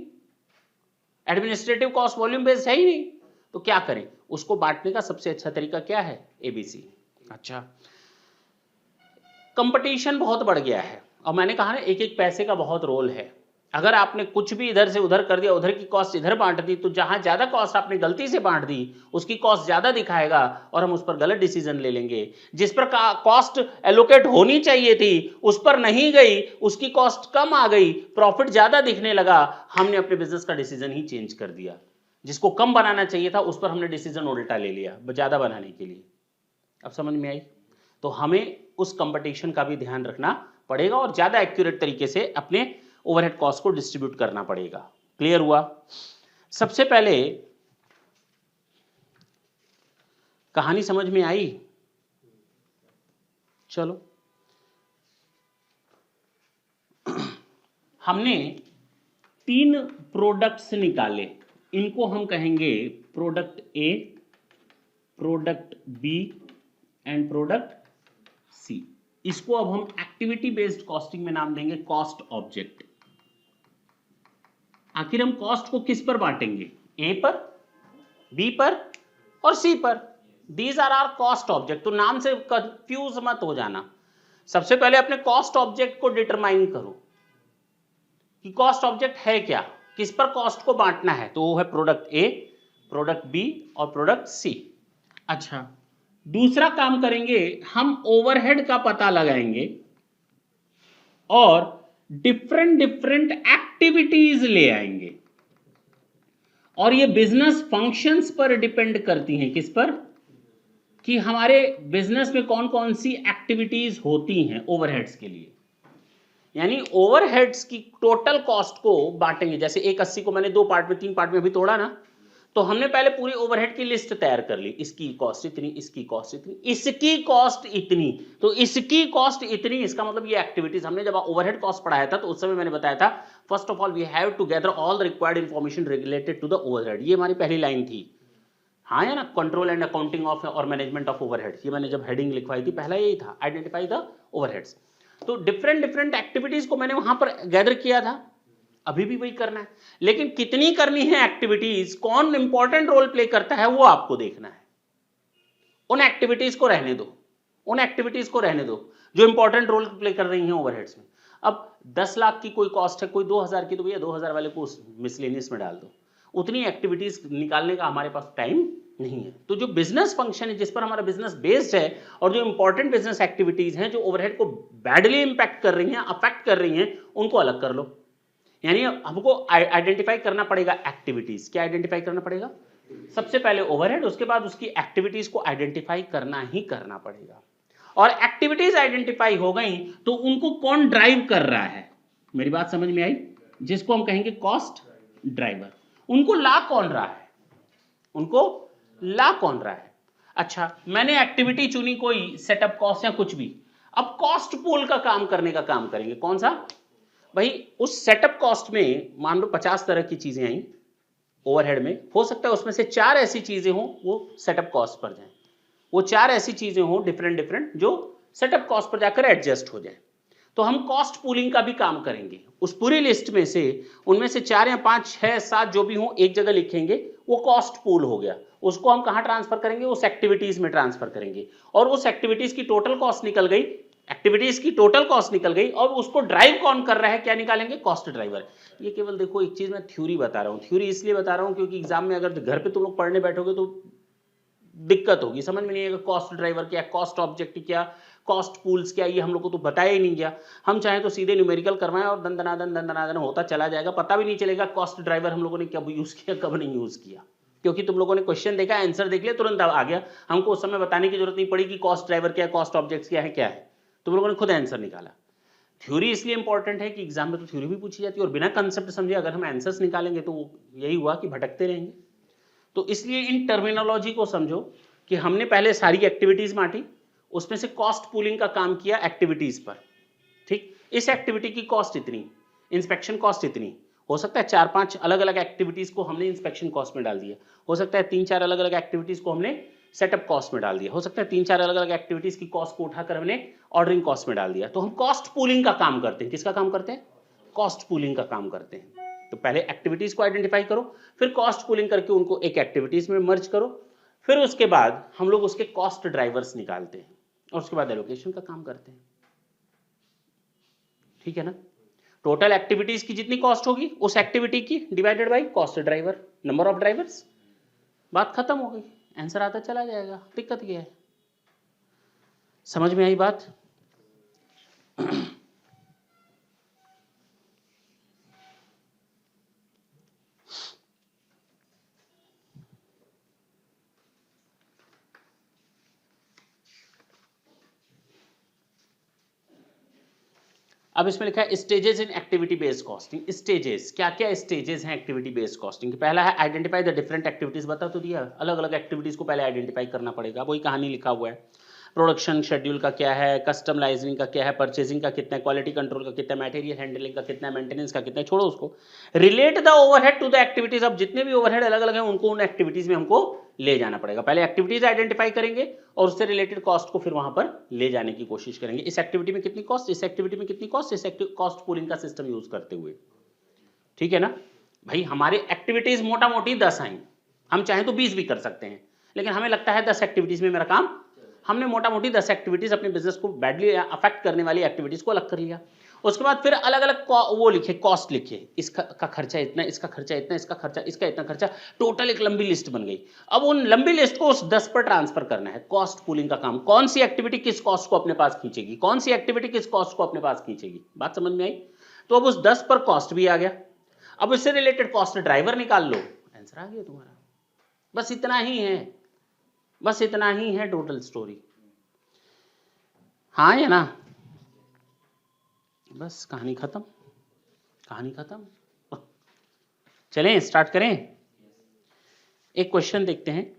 एडमिनिस्ट्रेटिव कॉस्ट वॉल्यूम बेस्ड है ही नहीं, तो क्या करें? उसको बांटने का सबसे अच्छा तरीका क्या है? ABC। अच्छा, कंपटीशन बहुत बढ़ गया है और मैंने कहा ना एक एक पैसे का बहुत रोल है। अगर आपने कुछ भी इधर से उधर कर दिया, उधर की कॉस्ट इधर बांट दी, तो जहां ज्यादा कॉस्ट आपने गलती से बांट दी उसकी कॉस्ट ज्यादा दिखाएगा और हम उस पर गलत डिसीजन ले लेंगे। जिस पर कॉस्ट एलोकेट होनी चाहिए थी उस पर नहीं गई, उसकी कॉस्ट कम आ गई, प्रॉफिट ज्यादा दिखने लगा, हमने अपने बिजनेस का डिसीजन ही चेंज कर दिया। जिसको कम बनाना चाहिए था उस पर हमने डिसीजन उल्टा ले लिया ज्यादा बनाने के लिए। अब समझ में आई? तो हमें उस कंपटीशन का भी ध्यान रखना पड़ेगा और ज्यादा एक्यूरेट तरीके से अपने ओवरहेड कॉस्ट को डिस्ट्रीब्यूट करना पड़ेगा। क्लियर हुआ? सबसे पहले कहानी समझ में आई? चलो, हमने 3 प्रोडक्ट्स निकाले, इनको हम कहेंगे product A, product B and product C। इसको अब हम एक्टिविटी बेस्ड कॉस्टिंग में नाम देंगे कॉस्ट ऑब्जेक्ट। आखिर हम कॉस्ट को किस पर बांटेंगे? A पर, B पर और C पर। These are are cost object. तो नाम से कंफ्यूज मत हो जाना। सबसे पहले अपने कॉस्ट ऑब्जेक्ट को डिटरमाइन करो कि कॉस्ट ऑब्जेक्ट है क्या, किस पर कॉस्ट को बांटना है। तो वो है प्रोडक्ट A, प्रोडक्ट B और प्रोडक्ट C। अच्छा, दूसरा काम करेंगे, हम ओवरहेड का पता लगाएंगे और डिफरेंट डिफरेंट एक्टिविटीज ले आएंगे। और ये बिजनेस फंक्शंस पर डिपेंड करती हैं, किस पर, कि हमारे बिजनेस में कौन कौन सी एक्टिविटीज होती हैं ओवरहेड्स के लिए। यानी ओवरहेड्स की टोटल कॉस्ट को बांटेंगे, जैसे एक 80 को मैंने 2 पार्ट में 3 पार्ट में भी तोड़ा ना, तो हमने पहले पूरी ओवरहेड की लिस्ट तैयार कर ली, इसकी कॉस्ट इतनी, इसकी कॉस्ट इतनी, इसकी कॉस्ट इतनी, तो इसकी कॉस्ट इतनी, इसका मतलब ये एक्टिविटीज। हमने जब ओवरहेड कॉस्ट पढ़ाया था तो उस समय मैंने बताया था, first of all we have to gather all the required information related to the overhead, ये हमारी पहली लाइन थी। हाँ या ना, कंट्रोल एंड अकाउंटिंग ऑफ और मैनेजमेंट ऑफ ओवरहेड, ये मैंने जब हेडिंग लिखवाई थी पहला यही था, आइडेंटिफाई द ओवरहेड्स। तो डिफरेंट डिफरेंट एक्टिविटीज को मैंने वहां पर गैदर किया था, अभी भी वही करना है, लेकिन कितनी करनी है एक्टिविटीज, कौन इंपॉर्टेंट रोल प्ले करता है वो आपको देखना है। उन एक्टिविटीज को रहने दो, उन एक्टिविटीज को रहने दो जो इंपॉर्टेंट रोल प्ले कर रही हैं ओवरहेड्स में। अब 10 लाख की कोई कॉस्ट है, कोई 2000 की, तो भैया 2000 वाले को मिसलेनियस में डाल दो, उतनी एक्टिविटीज निकालने का हमारे पास टाइम नहीं है। तो जो बिजनेस फंक्शन है जिस पर हमारा बिजनेस बेस्ड है, और जो इंपॉर्टेंट बिजनेस एक्टिविटीज हैं जो ओवरहेड को बैडली इंपैक्ट कर रही हैं, अफेक्ट कर रही हैं, उनको अलग कर लो। यानी हमको आइडेंटिफाई करना पड़ेगा एक्टिविटीज। क्या आइडेंटिफाई करना पड़ेगा? सबसे पहले ओवरहेड, उसके बाद उसकी एक्टिविटीज को आइडेंटिफाई करना ही करना पड़ेगा। और एक्टिविटीज आइडेंटिफाई हो गई तो उनको कौन ड्राइव कर रहा है, मेरी बात समझ में आई, जिसको हम कहेंगे कॉस्ट ड्राइवर। उनको ला कौन रहा है, उनको ला कौन रहा है। अच्छा, मैंने एक्टिविटी चुनी कोई सेटअप कॉस्ट या कुछ भी, अब कॉस्ट पूल का काम करने का काम करेंगे। कौन सा भाई? उस सेटअप कॉस्ट में मान लो 50 तरह की चीजें आई ओवरहेड में, हो सकता है उसमें से 4 ऐसी चीजें हो वो सेटअप कॉस्ट पर जाए, वो 4 ऐसी चीजें हो डिफरेंट डिफरेंट जो सेटअप कॉस्ट पर जाकर एडजस्ट हो जाए। तो हम कॉस्ट पूलिंग का भी काम करेंगे। उस पूरी लिस्ट में से उनमें से 4 या 5, 6, 7 जो भी हो एक जगह लिखेंगे, वो कॉस्ट पूल हो गया। उसको हम कहां ट्रांसफर करेंगे? उस एक्टिविटीज में ट्रांसफर करेंगे, और उस एक्टिविटीज की टोटल कॉस्ट निकल गई, एक्टिविटीज की टोटल कॉस्ट निकल गई, और उसको ड्राइव कौन कर रहा है, क्या निकालेंगे? Cost driver. ये केवल देखो एक चीज मैं थ्योरी बता रहा हूं, थ्योरी इसलिए बता रहा हूं क्योंकि एग्जाम में अगर घर पे तुम लोग पढ़ने बैठोगे तो दिक्कत होगी, समझ में नहीं आएगा कॉस्ट ड्राइवर क्या, कॉस्ट ऑब्जेक्ट क्या, कॉस्ट पूल्स क्या, ये हम लोग को तो बताया ही नहीं गया। हम चाहें तो सीधे न्यूमेरिकल करवाएं और दंदनादन होता चला जाएगा, पता भी नहीं चलेगा कॉस्ट ड्राइवर हम लोगों ने कब यूज किया कब नहीं यूज किया, क्योंकि तुम लोगों ने क्वेश्चन देखा, आंसर देख लिया, तुरंत आ गया। हमको उस समय बताने की जरूरत नहीं पड़ी कि कॉस्ट ड्राइवर क्या है, कॉस्ट ऑब्जेक्ट्स क्या है, तुम लोगों ने खुद आंसर निकाला। थ्योरी इसलिए इंपॉर्टेंट है कि एग्जाम में तो थ्योरी भी पूछी जाती है, और बिना कंसेप्ट समझे अगर हम आंसर्स निकालेंगे तो यही हुआ कि भटकते रहेंगे। तो इसलिए इन टर्मिनोलॉजी को समझो कि हमने पहले सारी एक्टिविटीज बांटी, उसमें से कॉस्ट पूलिंग का काम किया एक्टिविटीज पर। ठीक, इस एक्टिविटी की कॉस्ट इतनी, इंस्पेक्शन कॉस्ट इतनी, हो सकता है 4-5 अलग अलग एक्टिविटीज को हमने इंस्पेक्शन कॉस्ट में डाल दिया, हो सकता है 3-4 अलग अलग एक्टिविटीज को हमने सेटअप कॉस्ट में डाल दिया, हो सकता है 3-4 अलग अलग एक्टिविटीज की कॉस्ट को उठाकर हमने ऑर्डरिंग कॉस्ट में डाल दिया। तो हम कॉस्ट पूलिंग का काम करते हैं। किसका काम करते हैं? कॉस्ट पूलिंग का काम करते हैं। तो पहले एक्टिविटीज को आइडेंटिफाई करो, फिर कॉस्ट पूलिंग करके उनको एक एक्टिविटीज में मर्ज करो, फिर उसके बाद हम लोग उसके कॉस्ट ड्राइवर्स निकालते हैं, और उसके बाद एलोकेशन का काम करते हैं। ठीक है ना? टोटल एक्टिविटीज की जितनी कॉस्ट होगी उस एक्टिविटी की divided by cost driver, number of drivers, बात खत्म हो गई, आंसर आता चला जाएगा। दिक्कत क्या है? समझ में आई बात? अब इसमें लिखा है stages in activity based costing. Stages, क्या क्या स्टेजेस हैं एक्टिविटी बेस्ड कॉस्टिंग? पहला है आइडेंटिफाई द डिफरेंट एक्टिविटीज, बता तो दिया, अलग अलग एक्टिविटीज को पहले आइडेंटिफाई करना पड़ेगा, वही कहानी लिखा हुआ है। प्रोडक्शन शेड्यूल का क्या है, कस्टमाइजिंग का क्या है, परचेजिंग का कितना, क्वालिटी कंट्रोल का कितना, मटेरियल हैंडलिंग का कितना, मेंटेनेंस का कितना, छोड़ो उसको। Relate the overhead to the activities. अब जितने भी ओवरहेड अलग अलग हैं उनको उन एक्टिविटीज में हमको ले जाना पड़ेगा। पहले एक्टिविटीज आइडेंटिफाई करेंगे और उससे रिलेटेड कॉस्ट को फिर वहां पर ले जाने की कोशिश करेंगे। इस एक्टिविटी में कितनी कॉस्ट, इस एक्टिविटी में कितनी कॉस्ट, इस कॉस्ट पूलिंग का सिस्टम यूज करते हुए। ठीक है ना भाई? हमारे एक्टिविटीज मोटा मोटी 10 आई, हम चाहें तो 20 भी कर सकते हैं, लेकिन हमें लगता है 10 एक्टिविटीज में मेरा काम, हमने मोटा मोटी 10 एक्टिविटीज अपने बिजनेस को बैडली अफेक्ट करने वाली एक्टिविटीज को अलग कर लिया। उसके बाद फिर अलग अलग वो लिखे, कॉस्ट लिखे, इसका का खर्चा इतना, इसका खर्चा इतना, इसका खर्चा, इसका इतना खर्चा, टोटल एक लंबी लिस्ट बन गई। अब उन लंबी लिस्ट को उस 10 पर ट्रांसफर करना है। कॉस्ट पूलिंग का काम, कौन सी एक्टिविटी किस कॉस्ट को अपने पास खींचेगी, कौन सी एक्टिविटी किस कॉस्ट को अपने पास खींचेगी, बात समझ में आई? तो अब उस 10 पर कॉस्ट भी आ गया। अब इससे रिलेटेड कॉस्ट ड्राइवर निकाल लो, आंसर आ गया तुम्हारा। बस इतना ही है, बस इतना ही है टोटल स्टोरी। हाँ या ना? बस कहानी खत्म, कहानी खत्म। चलें स्टार्ट करें। एक क्वेश्चन देखते हैं।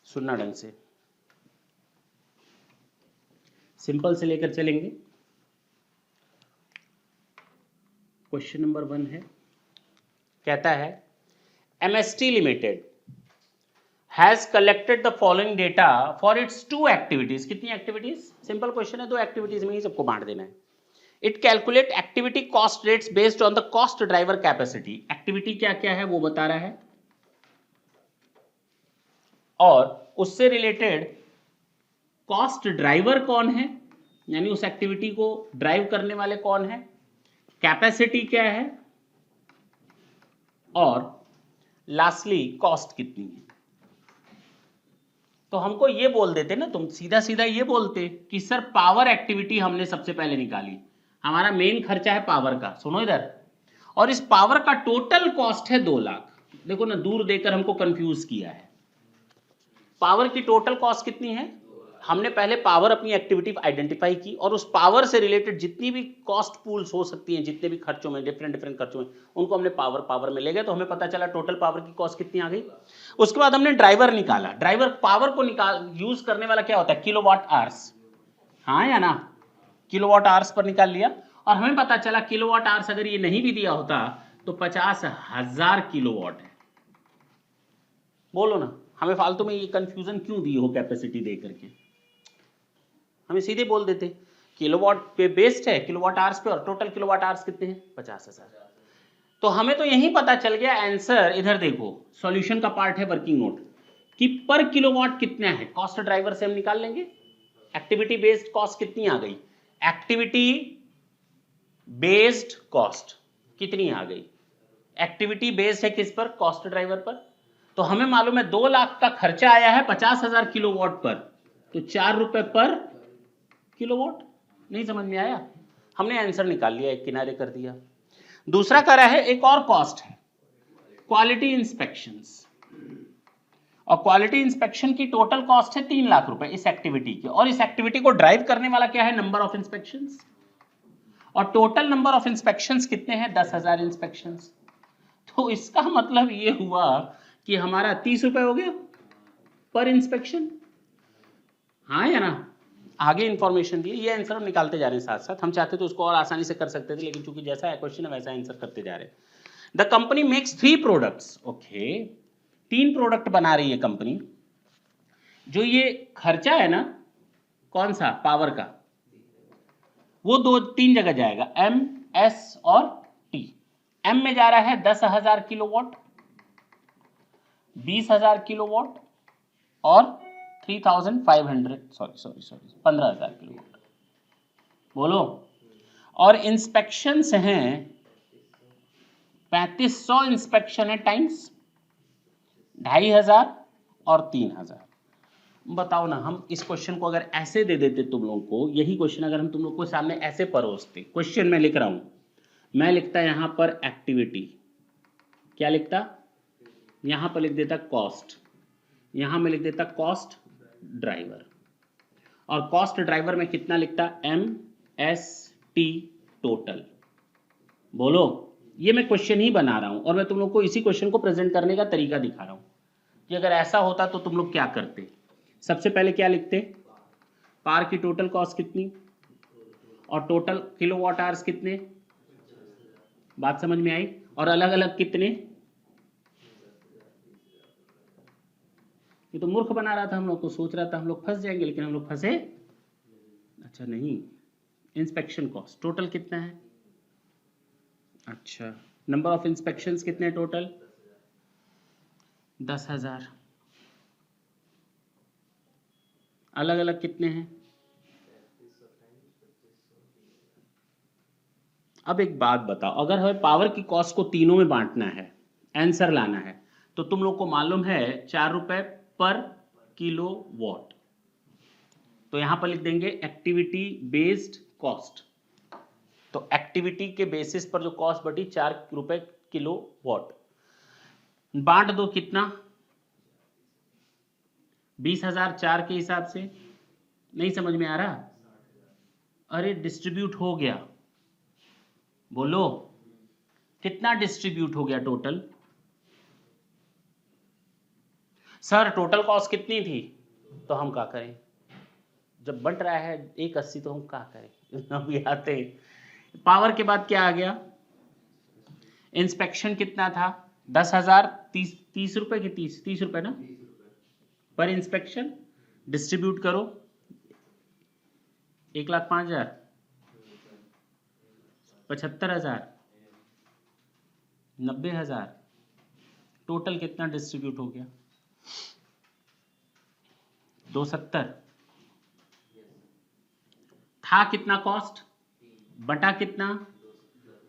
सुनना ढंग से, सिंपल से लेकर चलेंगे। क्वेश्चन नंबर 1 है, कहता है MST limited has collected the following data for its 2 activities. कितनी एक्टिविटीज? सिंपल क्वेश्चन है, 2 एक्टिविटीज में ही सबको बांट देना है। It calculate activity cost rates based on the cost driver capacity. Activity क्या क्या है वो बता रहा है, और उससे रिलेटेड कॉस्ट ड्राइवर कौन है, यानी उस एक्टिविटी को ड्राइव करने वाले कौन है, कैपेसिटी क्या है, और लास्टली कॉस्ट कितनी है। तो हमको ये बोल देते ना, तुम सीधा सीधा ये बोलते कि सर पावर एक्टिविटी हमने सबसे पहले निकाली, हमारा मेन खर्चा है पावर का। सुनो इधर, और इस पावर का टोटल कॉस्ट है 2 लाख। देखो ना, दूर देकर हमको कंफ्यूज किया है। पावर की टोटल कॉस्ट कितनी है? हमने पहले पावर अपनी एक्टिविटी आइडेंटिफाई की, और उस पावर से रिलेटेड जितनी भी कॉस्ट पूल्स हो सकती हैं, जितने भी खर्चों में, डिफरेंट खर्चों में, उनको हमने पावर में ले गए, तो हमें पता चला टोटल पावर की कॉस्ट कितनी आ गई। उसके बाद हमने ड्राइवर निकाला। ड्राइवर पावर को यूज करने वाला क्या होता है? Kilowatt hours. हाँ या ना? किलोवाट आवर्स पर निकाल लिया, और हमें पता चला किलोवाट आवर्स अगर ये नहीं भी दिया होता तो 50,000 किलोवाट है। बोलो ना, हमें फालतू में ये कंफ्यूजन क्यों दी हो कैपेसिटी दे करके? हमें सीधे बोल देते किलोवाट पे बेस्ड है, किलोवाट आवर्स पे, और टोटल किलोवाट आवर्स कितने हैं? 50,000। तो हमें तो यही पता चल गया आंसर। इधर देखो, सॉल्यूशन का पार्ट है वर्किंग नोट, कि पर किलोवाट कितना है, कॉस्ट ड्राइवर से हम निकाल लेंगे। एक्टिविटी बेस्ड कॉस्ट कितनी आ गई? एक्टिविटी बेस्ड कॉस्ट कितनी आ गई? एक्टिविटी बेस्ड है किस पर? कॉस्ट ड्राइवर पर। तो हमें मालूम है 2 लाख का खर्चा आया है 50,000 किलोवाट पर, तो 4 रुपए पर किलोवाट। नहीं समझ में आया? हमने आंसर निकाल लिया, एक किनारे कर दिया। दूसरा करा है, एक और कॉस्ट है क्वालिटी इंस्पेक्शंस, और क्वालिटी इंस्पेक्शन की टोटल कॉस्ट है 3 लाख रुपए इस एक्टिविटी की, और इस एक्टिविटी को ड्राइव करने वाला क्या है? नंबर ऑफ इंस्पेक्शंस, और टोटल नंबर ऑफ इंस्पेक्शंस कितने हैं? 10,000 इंस्पेक्शंस। तो इसका मतलब ये हुआ कि हमारा 30 रुपए हो गया पर इंस्पेक्शन। हाँ या ना? आगे इंफॉर्मेशन दी, ये आंसर हम निकालते जा रहे हैं साथ साथ। हम चाहते तो उसको और आसानी से कर सकते थे, लेकिन चूंकि जैसा है क्वेश्चन है वैसा आंसर करते जा रहे हैं। The company makes 3 products. Okay, 3 product बना रही है कंपनी। जो ये खर्चा है ना, कौन सा? पावर का, वो 2-3 जगह जाएगा, एम, एस और टी। एम में जा रहा है 10,000 किलोवाट, 20,000 किलोवाट और 3,500 सॉरी 15,000 किलोवाट। बोलो। और इंस्पेक्शंस हैं 3500 इंस्पेक्शन है, टाइम्स 2,500 और 3,000। बताओ ना, हम इस क्वेश्चन को अगर ऐसे दे देते तुम लोगों को, यही क्वेश्चन अगर हम तुम लोग को सामने ऐसे परोसते, क्वेश्चन में लिख रहा हूं, मैं लिखता यहां पर एक्टिविटी, क्या लिखता? यहां पर लिख देता कॉस्ट, यहां में लिख देता कॉस्ट ड्राइवर, और कॉस्ट ड्राइवर में कितना लिखता? M S T total. बोलो, ये मैं क्वेश्चन ही बना रहा हूं, और मैं तुम लोग को इसी क्वेश्चन को प्रेजेंट करने का तरीका दिखा रहा हूं कि अगर ऐसा होता तो तुम लोग क्या करते। सबसे पहले क्या लिखते? पावर की टोटल कॉस्ट कितनी, और टोटल किलोवाट आवर्स कितने। बात समझ में आई? और अलग अलग कितने। ये तो मूर्ख बना रहा था हम लोग को, सोच रहा था हम लोग फंस जाएंगे, लेकिन हम लोग फंसे अच्छा नहीं। इंस्पेक्शन कॉस्ट टोटल कितना है? अच्छा, नंबर ऑफ इंस्पेक्शंस कितने टोटल? 10,000। अलग अलग कितने हैं? अब एक बात बताओ, अगर हमें पावर की कॉस्ट को तीनों में बांटना है, आंसर लाना है। तो तुम लोग को मालूम है 4 रुपए पर किलो वॉट। तो यहां पर लिख देंगे एक्टिविटी बेस्ड कॉस्ट। तो एक्टिविटी के बेसिस पर जो कॉस्ट बढ़ी 4 रुपए किलो वॉट। बांट दो कितना, 20,000 4 के हिसाब से। नहीं समझ में आ रहा? अरे डिस्ट्रीब्यूट हो गया, बोलो कितना डिस्ट्रीब्यूट हो गया टोटल? सर टोटल कॉस्ट कितनी थी? तो हम क्या करें, जब बंट रहा है 180 तो हम क्या करें अभी आते हैं। पावर के बाद क्या आ गया, इंस्पेक्शन कितना था 10,000, 30 रुपए की 30 रुपए ना पर इंस्पेक्शन। डिस्ट्रीब्यूट करो 1,05,000, 75,000, 90,000, टोटल कितना डिस्ट्रीब्यूट हो गया 270। था कितना कॉस्ट, बटा कितना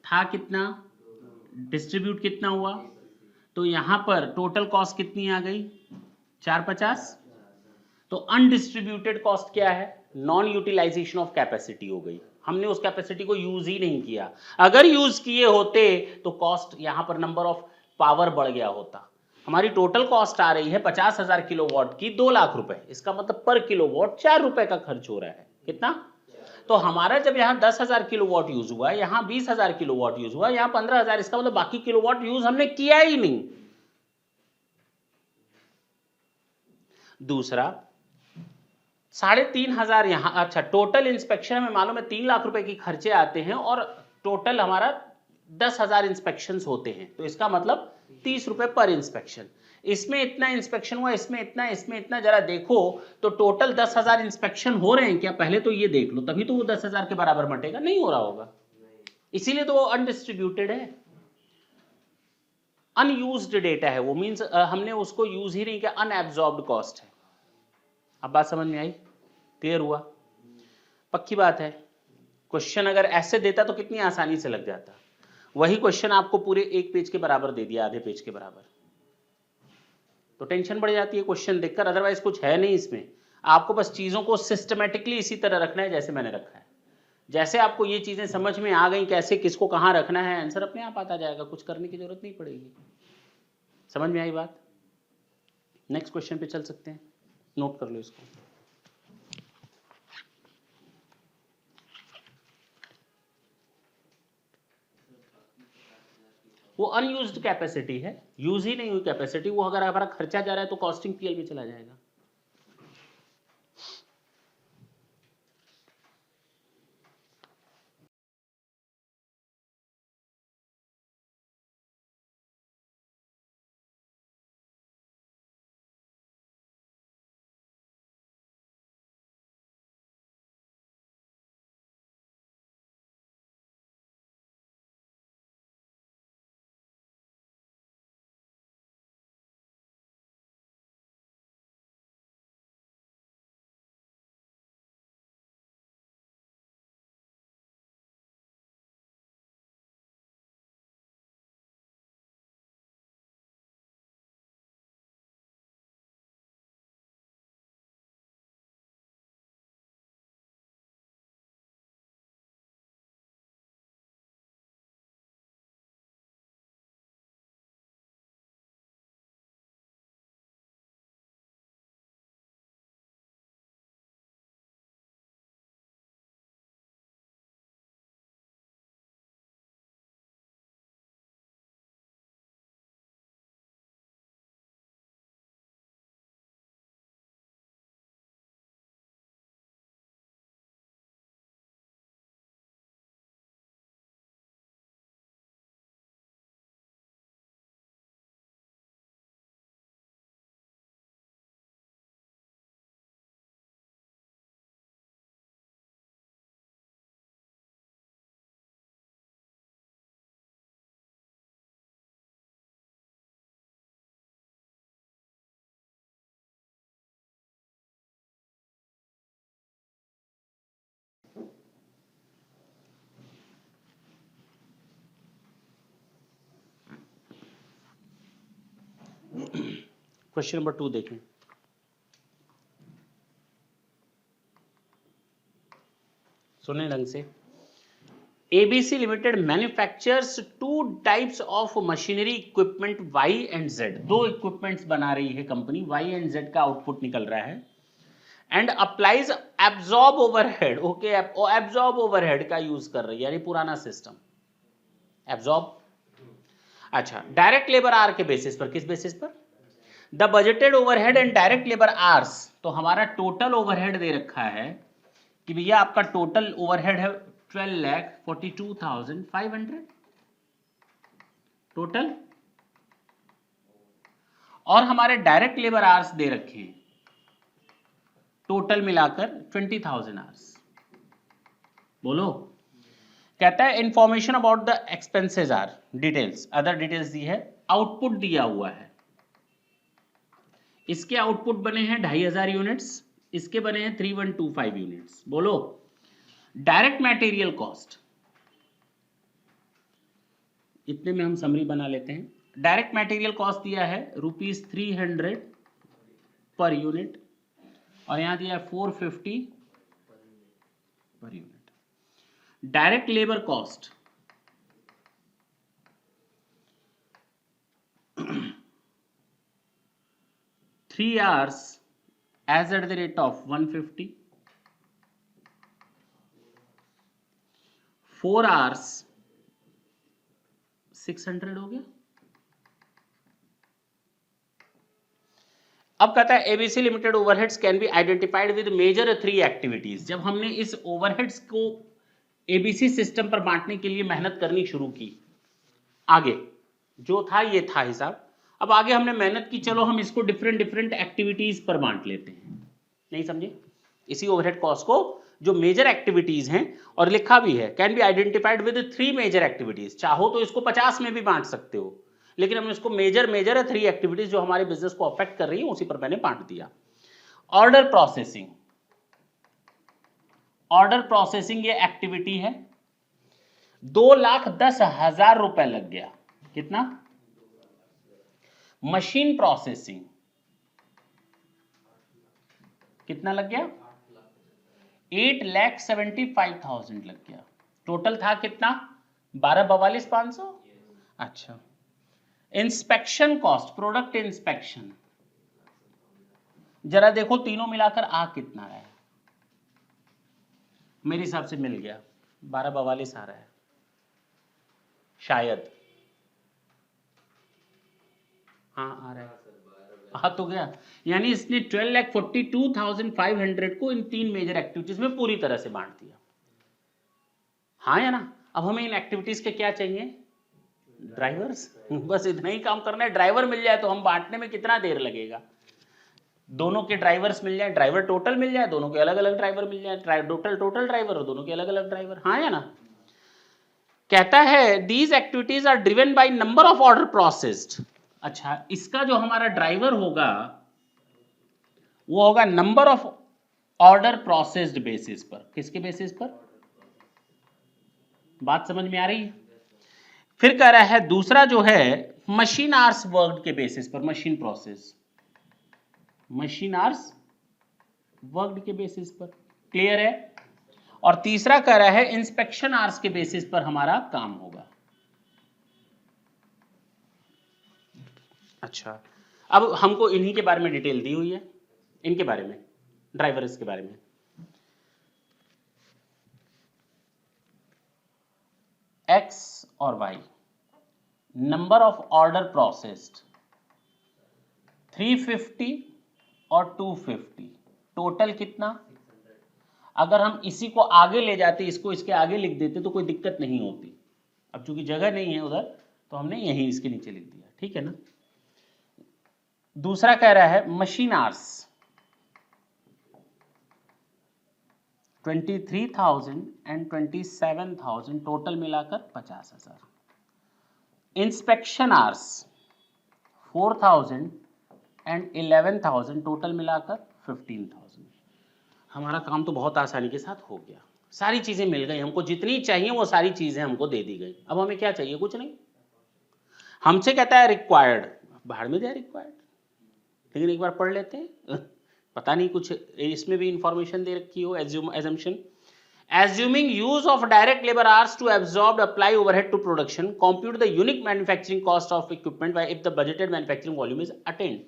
था, कितना डिस्ट्रीब्यूट कितना हुआ। तो यहां पर टोटल कॉस्ट कितनी आ गई 450। तो अनडिस्ट्रीब्यूटेड कॉस्ट क्या है, नॉन यूटिलाइजेशन ऑफ कैपेसिटी हो गई। हमने उस कैपेसिटी को यूज ही नहीं किया। अगर यूज किए होते तो कॉस्ट यहां पर नंबर ऑफ पावर बढ़ गया होता। हमारी टोटल कॉस्ट आ रही है 50,000 किलोवाट की 2 लाख रुपए। इसका मतलब पर किलोवाट 4 रुपए का खर्च हो रहा है। कितना? तो हमारा जब यहाँ 10,000 किलोवाट यूज हुआ, यहाँ 20,000 किलोवाट यूज हुआ, यहाँ 15,000, इसका मतलब बाकी किलोवाट यूज हमने किया ही नहीं। दूसरा 3,500 यहां, अच्छा टोटल इंस्पेक्शन में मालूम है 3 लाख रुपए की खर्चे आते हैं और टोटल हमारा 10,000 इंस्पेक्शन होते हैं। तो इसका मतलब 30 रुपए पर इंस्पेक्शन। इसमें इतना इंस्पेक्शन हुआ, इसमें इतना, इसमें इतना, जरा देखो तो टोटल 10,000 इंस्पेक्शन हो रहे हैं क्या? पहले तो ये देख लो, तभी तो वो 10,000 के बराबर बटेगा। नहीं हो रहा होगा, इसीलिए तो वो अनडिस्ट्रीब्यूटेड है, अनयूज्ड डेटा है वो। मींस हमने उसको यूज ही नहीं किया, अनएब्जॉर्ब्ड कॉस्ट है। अब बात समझ में आई? क्लियर हुआ? पक्की बात है। क्वेश्चन अगर ऐसे देता तो कितनी आसानी से लग जाता। वही क्वेश्चन आपको पूरे 1 पेज के बराबर दे दिया, आधे पेज के बराबर, तो टेंशन बढ़ जाती है क्वेश्चन देखकर। अदरवाइज कुछ है नहीं इसमें, आपको बस चीजों को सिस्टमेटिकली इसी तरह रखना है जैसे मैंने रखा है। जैसे आपको ये चीजें समझ में आ गई, कैसे किसको कहां रखना है, आंसर अपने आप आता जाएगा, कुछ करने की जरूरत नहीं पड़ेगी। समझ में आई बात? नेक्स्ट क्वेश्चन पे चल सकते हैं, नोट कर लो इसको। वो अनयूज्ड कैपेसिटी है, यूज ही नहीं हुई कैपेसिटी। वो अगर हमारा खर्चा जा रहा है तो कॉस्टिंग पीएल में चला जाएगा। क्वेश्चन नंबर 2 देखें। सुने ढंग से। ABC limited manufactures two types of machinery equipment Y and Z। दो इक्विपमेंट्स बना रही है कंपनी, Y एंड Z का आउटपुट निकल रहा है। And applies absorb overhead. Okay, absorb overhead का यूज कर रही है, यानी पुराना सिस्टम एब्जॉर्ब। अच्छा, डायरेक्ट लेबर आर के बेसिस पर, किस बेसिस पर? The budgeted overhead and direct labour hours. तो हमारा टोटल ओवरहेड दे रखा है कि भैया आपका टोटल ओवरहेड है 12,42,500 टोटल, और हमारे डायरेक्ट लेबर आवर्स दे रखे हैं टोटल मिलाकर 20,000 आवर्स। बोलो। कहता है information about the expenses or details, other details दी है, आउटपुट दिया हुआ है। इसके आउटपुट बने हैं 2,500 यूनिट्स, इसके बने हैं 3,125 यूनिट्स। बोलो। डायरेक्ट मटेरियल कॉस्ट, इतने में हम समरी बना लेते हैं। डायरेक्ट मटेरियल कॉस्ट दिया है ₹300 पर यूनिट, और यहां दिया है 450 per unit. Direct labour cost 3 hours as at the rate of 150, 4 hours 600 हो गया। अब कहता है ABC limited overheads can be identified with major 3 activities. जब हमने इस ओवरहेड्स को एबीसी सिस्टम पर बांटने के लिए मेहनत करनी शुरू की, आगे जो था ये था हिसाब, अब आगे हमने मेहनत की, चलो हम इसको डिफरेंट डिफरेंट एक्टिविटीज पर बांट लेते हैं। नहीं समझे? इसी ओवरहेड कॉस्ट को जो मेजर एक्टिविटीज हैं, और लिखा भी है can be identified with 3 major activities. चाहो तो इसको 50 में भी बांट सकते हो, लेकिन हमने इसको मेजर है 3 एक्टिविटीज जो हमारे बिजनेस को अफेक्ट कर रही है, उसी पर मैंने बांट दिया। ऑर्डर प्रोसेसिंग, ऑर्डर प्रोसेसिंग ये एक्टिविटी है, 2,10,000 रुपए लग गया। कितना? मशीन प्रोसेसिंग कितना लग गया? 8,75,000 लग गया। टोटल था कितना? 12,42,500। अच्छा, इंस्पेक्शन कॉस्ट, प्रोडक्ट इंस्पेक्शन, जरा देखो तीनों मिलाकर आ कितना रहा है? मेरे हिसाब से मिल गया 12,42 आ रहा है शायद। हाँ आ रहा है, आ तो गया। यानी इसने 12,42,500 को इन 3 मेजर एक्टिविटीज में पूरी तरह से बांट दिया। हाँ या ना? अब हमें इन एक्टिविटीज के क्या चाहिए? ड्राइवर्स। बस इतना ही काम करना है। ड्राइवर मिल जाए तो हम बांटने में कितना देर लगेगा? दोनों के ड्राइवर्स मिल जाए, ड्राइवर टोटल मिल जाए, दोनों के अलग अलग ड्राइवर मिल जाए, टोटल ड्राइवर और दोनों के अलग अलग ड्राइवर। हाँ या ना? कहता है these activities are driven by number of order processed. अच्छा, इसका जो हमारा ड्राइवर होगा वो होगा number of order processed basis पर। किसके बेसिस पर? बात समझ में आ रही है? फिर कह रहा है दूसरा जो है मशीन आवर्स वर्कड के बेसिस पर, machine process, machine hours worked के बेसिस पर। क्लियर है? और तीसरा कह रहा है इंस्पेक्शन आवर्स के बेसिस पर हमारा काम होगा। अच्छा, अब हमको इन्हीं के बारे में डिटेल दी हुई है, इनके बारे में, ड्राइवर्स के बारे में। एक्स और Y, number of order processed 350 और 250, टोटल कितना? अगर हम इसी को आगे ले जाते, इसको इसके आगे लिख देते तो कोई दिक्कत नहीं होती। अब चूंकि जगह नहीं है उधर तो हमने यहीं इसके नीचे लिख दिया, ठीक है ना? दूसरा कह रहा है मशीन आवर्स 23,000 एंड 27,000, टोटल मिलाकर 50,000। इंस्पेक्शन आवर्स 4,000 एंड 11,000, टोटल मिलाकर 15,000। हमारा काम तो बहुत आसानी के साथ हो गया, सारी चीजें मिल गई हमको, जितनी चाहिए वो सारी चीजें हमको दे दी गई। अब हमें क्या चाहिए? कुछ नहीं। हमसे कहता है रिक्वायर्ड, बाहर में दिया रिक्वायर्ड, लेकिन एक बार पढ़ लेते हैं, पता नहीं कुछ इसमें भी इंफॉर्मेशन दे रखी हो। Assumption, assuming use of direct labor hours to absorb apply overhead to production, compute the unique manufacturing cost of equipment by if the budgeted manufacturing volume is attained।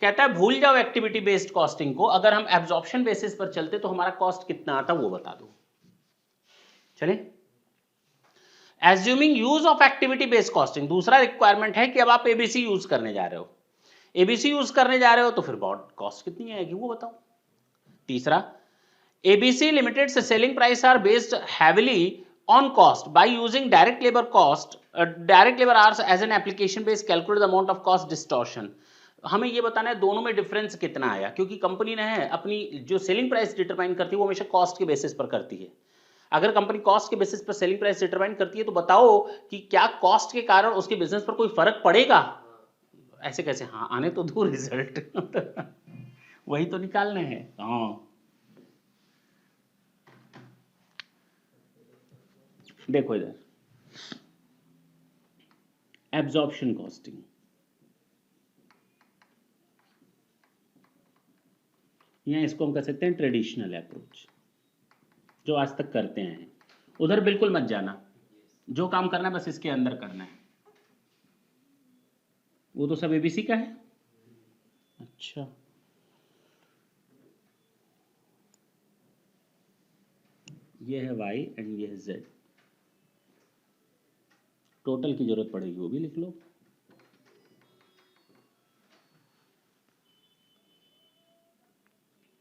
कहता है भूल जाओ एक्टिविटी बेस्ड कॉस्टिंग को, अगर हम absorption basis पर चलते तो हमारा कॉस्ट कितना आता वो बता दो। चले, assuming use of activity based costing, दूसरा रिक्वायरमेंट है कि अब आप एबीसी यूज करने जा रहे हो, एबीसी यूज करने जा रहे हो तो फिर कॉस्ट कितनी आएगी वो बताओ। तीसरा, ABC Limited's selling price are based heavily on cost by using direct labor hours as an application based calculate the amount of cost distortion। हमें ये बताना है दोनों में डिफरेंस कितना आया, क्योंकि कंपनी ने है अपनी जो सेलिंग प्राइस डिटरमाइन करती है वो हमेशा कॉस्ट के बेसिस पर करती है। अगर कंपनी कॉस्ट के बेसिस पर सेलिंग प्राइस डिटरमाइन करती है तो बताओ कि क्या कॉस्ट के कारण उसके बिजनेस पर कोई फर्क पड़ेगा? ऐसे कैसे, हाँ आने तो दो रिजल्ट वही तो निकालना है। हाँ देखो इधर एब्जॉर्प्शन कॉस्टिंग, या इसको हम कह सकते हैं ट्रेडिशनल अप्रोच, जो आज तक करते हैं। उधर बिल्कुल मत जाना, जो काम करना है बस इसके अंदर करना है। वो तो सब एबीसी का है। अच्छा, ये है वाई एंड ये है जेड। टोटल की जरूरत पड़ेगी वो भी लिख लो।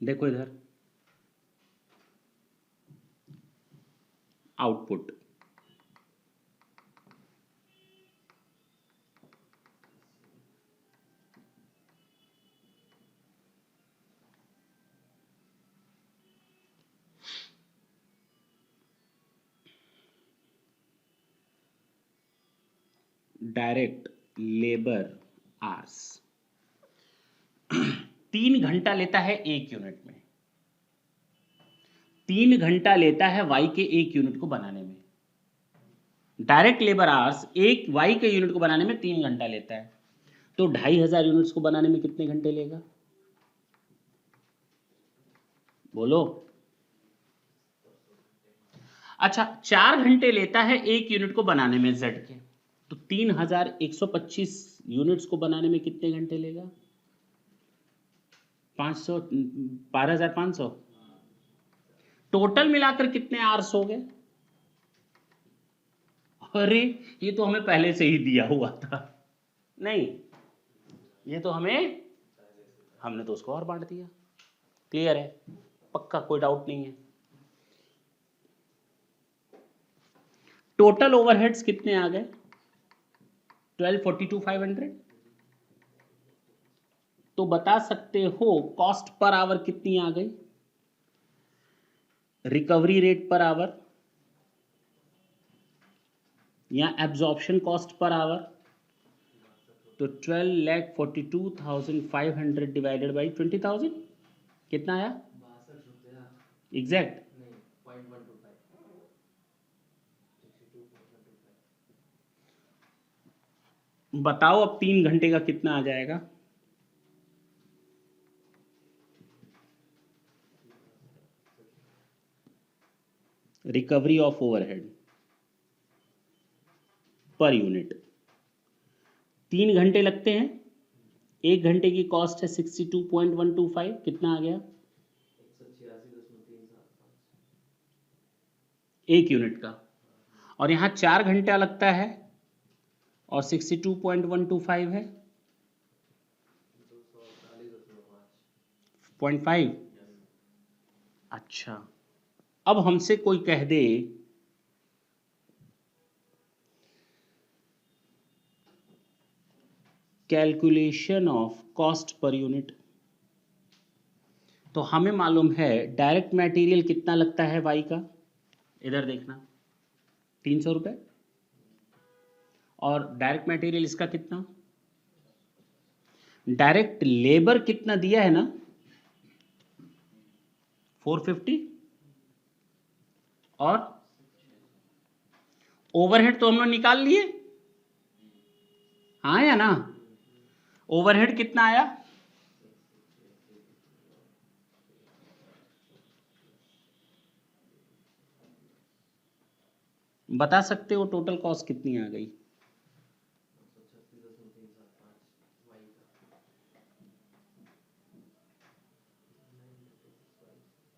देखो इधर आउटपुट, डायरेक्ट लेबर आवर्स 3 घंटा लेता है एक यूनिट में, 3 घंटा लेता है वाई के एक यूनिट को बनाने में। डायरेक्ट लेबर आवर्स एक वाई के यूनिट को बनाने में 3 घंटा लेता है, तो 2500 यूनिट्स को बनाने में कितने घंटे लेगा बोलो? अच्छा, 4 घंटे लेता है एक यूनिट को बनाने में जेड के, तो 3125 यूनिट्स को बनाने में कितने घंटे लेगा? 500, 12500। टोटल मिलाकर कितने आवर्स हो गए? अरे ये तो हमें पहले से ही दिया हुआ था। नहीं, ये तो हमने तो उसको और बांट दिया। क्लियर है? पक्का, कोई डाउट नहीं है। टोटल ओवरहेड्स कितने आ गए? 1242,500। तो बता सकते हो कॉस्ट पर आवर कितनी आ गई? रिकवरी रेट पर आवर या एब्जॉर्प्शन कॉस्ट पर आवर? तो 12,42,500 डिवाइडेड बाई 20,000 कितना आया? एग्जैक्ट बताओ अब 3 घंटे का कितना आ जाएगा? Recovery of overhead per unit 3 घंटे लगते हैं, 1 घंटे की कॉस्ट है 62.125, कितना आ गया? 1 यूनिट का। और यहां 4 घंटा लगता है और 62.125 है 0.5। अच्छा, अब हमसे कोई कह दे calculation of cost per unit, तो हमें मालूम है डायरेक्ट मटेरियल कितना लगता है वाई का, इधर देखना 300 रुपए, और डायरेक्ट मटेरियल इसका कितना? डायरेक्ट लेबर कितना दिया है ना, 450, और ओवरहेड तो हम लोग निकाल लिए, हाँ या ना? ओवरहेड कितना आया? बता सकते हो टोटल कॉस्ट कितनी आ गई?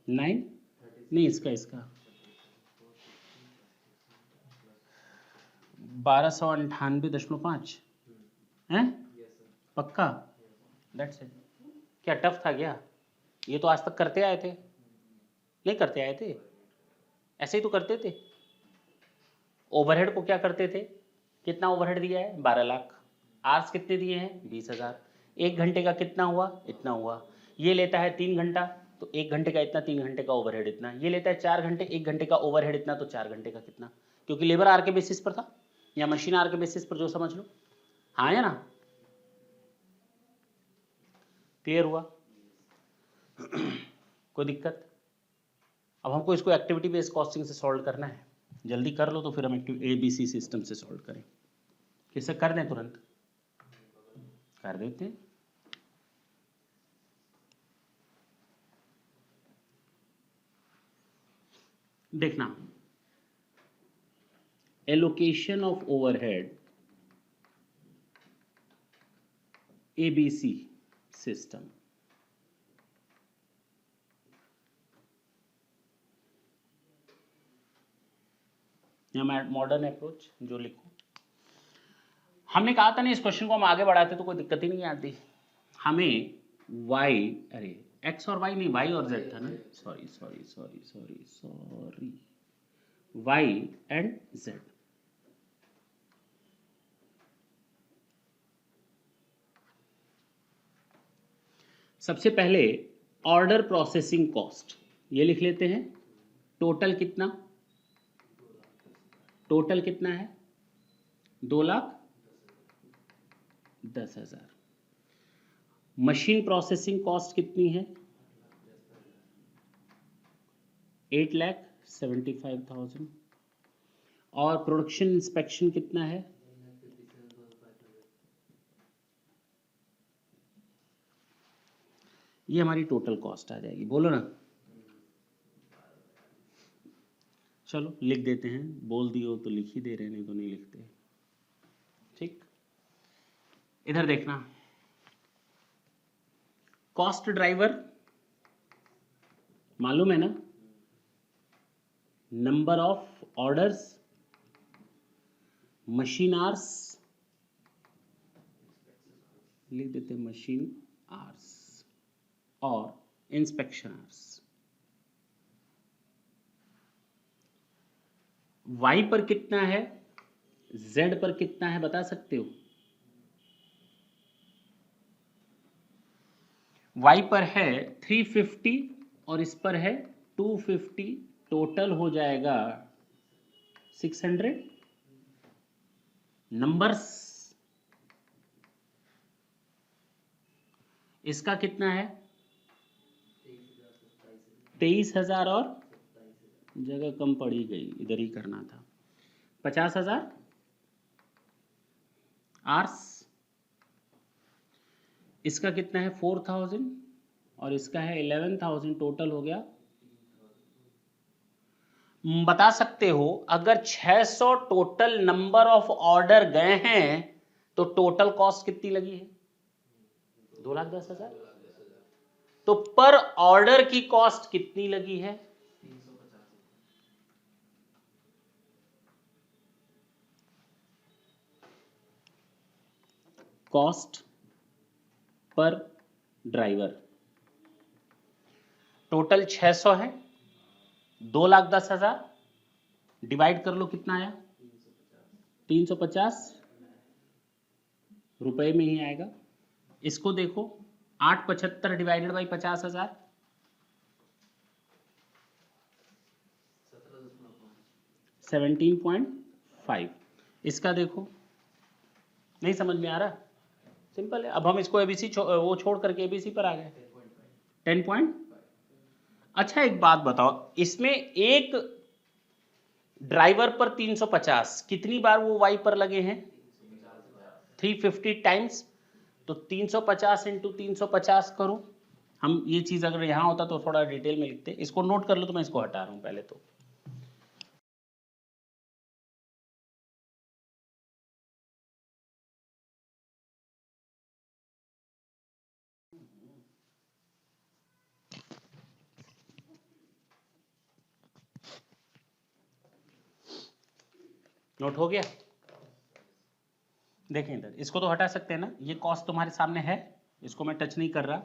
9 नहीं, इसका 1298.5 है पक्का? That's it. क्या टफ था क्या? ये तो आज तक करते आए थे, नहीं करते आए थे, ऐसे ही तो करते थे। ओवरहेड को क्या करते थे? कितना ओवरहेड दिया है? 12 लाख। आवर्स कितने दिए हैं? 20,000। 1 घंटे का कितना हुआ? इतना हुआ। ये लेता है 3 घंटा, तो 1 घंटे का इतना, 3 घंटे का ओवरहेड इतना। ये लेता है 4 घंटे, 1 घंटे का ओवरहेड इतना, तो 4 घंटे का कितना? क्योंकि लेबर आर के बेसिस पर था या मशीन आर के बेसिस पर, जो समझ लो। हाँ या ना? क्लियर हुआ? कोई दिक्कत? अब हमको इसको एक्टिविटी बेस्ड कॉस्टिंग से सॉल्व करना है। जल्दी कर लो तो फिर हम ABC सिस्टम से सॉल्व करें। किससे कर दें? तुरंत कर देते हैं। देखना, allocation of overhead ABC system. या मॉडर्न अप्रोच जो लिखो। हमने कहा था ना इस क्वेश्चन को हम आगे बढ़ाते तो कोई दिक्कत ही नहीं आती। हमें एक्स और वाई नहीं, वाई और जेड था ना, सॉरी, वाई एंड जेड। सबसे पहले ऑर्डर प्रोसेसिंग कॉस्ट ये लिख लेते हैं। टोटल कितना? टोटल कितना है? 2,10,000। मशीन प्रोसेसिंग कॉस्ट कितनी है? 8,75,000। और प्रोडक्शन इंस्पेक्शन कितना है? ये हमारी टोटल कॉस्ट आ जाएगी। बोलो ना, चलो लिख देते हैं। बोल दियो तो लिख ही दे रहे, नहीं तो नहीं लिखते। ठीक, इधर देखना, कॉस्ट ड्राइवर मालूम है ना? Number of orders, machine hours, लिख देते हैं मशीन आवर्स, और इंस्पेक्शन आवर्स। वाई पर कितना है, जेड पर कितना है, बता सकते हो? वाई पर है 350 और इस पर है 250। टोटल हो जाएगा 600। नंबर्स इसका कितना है? 23,000 और जगह कम पड़ी गई, इधर ही करना था। 50,000 आर्स। इसका कितना है? 4,000 और इसका है 11,000। टोटल हो गया। बता सकते हो अगर 600 टोटल नंबर ऑफ ऑर्डर गए हैं तो टोटल कॉस्ट कितनी लगी है? 2,10,000। तो पर ऑर्डर की कॉस्ट कितनी लगी है? 385। कॉस्ट पर ड्राइवर टोटल 600 है, 2,10,000 डिवाइड कर लो, कितना आया? 350 रुपए में ही आएगा। इसको देखो, 875 डिवाइडेड बाई 50,000, 17.5। इसका देखो, नहीं समझ में आ रहा? सिंपल है। अब हम इसको एबीसी वो छोड़ करके एबीसी पर आ गए। 10. अच्छा एक बात बताओ, इसमें एक ड्राइवर पर 350 कितनी बार वो वाई पर लगे हैं? 350 टाइम्स। तो 350 इंटू 350 करो। हम ये चीज अगर यहां होता तो थोड़ा डिटेल में लिखते। इसको नोट कर लो, तो मैं इसको हटा रहा हूं पहले तो। नोट हो गया? देखें इधर, इसको तो हटा सकते हैं ना, ये कॉस्ट तुम्हारे सामने है, इसको मैं टच नहीं कर रहा।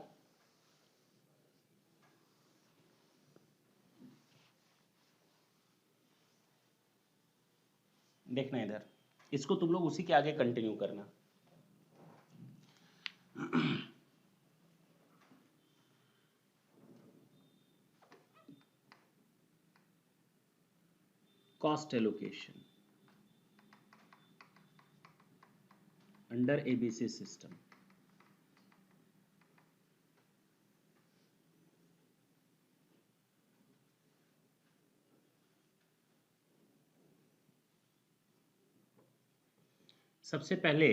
देखना इधर, इसको तुम लोग उसी के आगे कंटिन्यू करना। Cost allocation under ABC system. सबसे पहले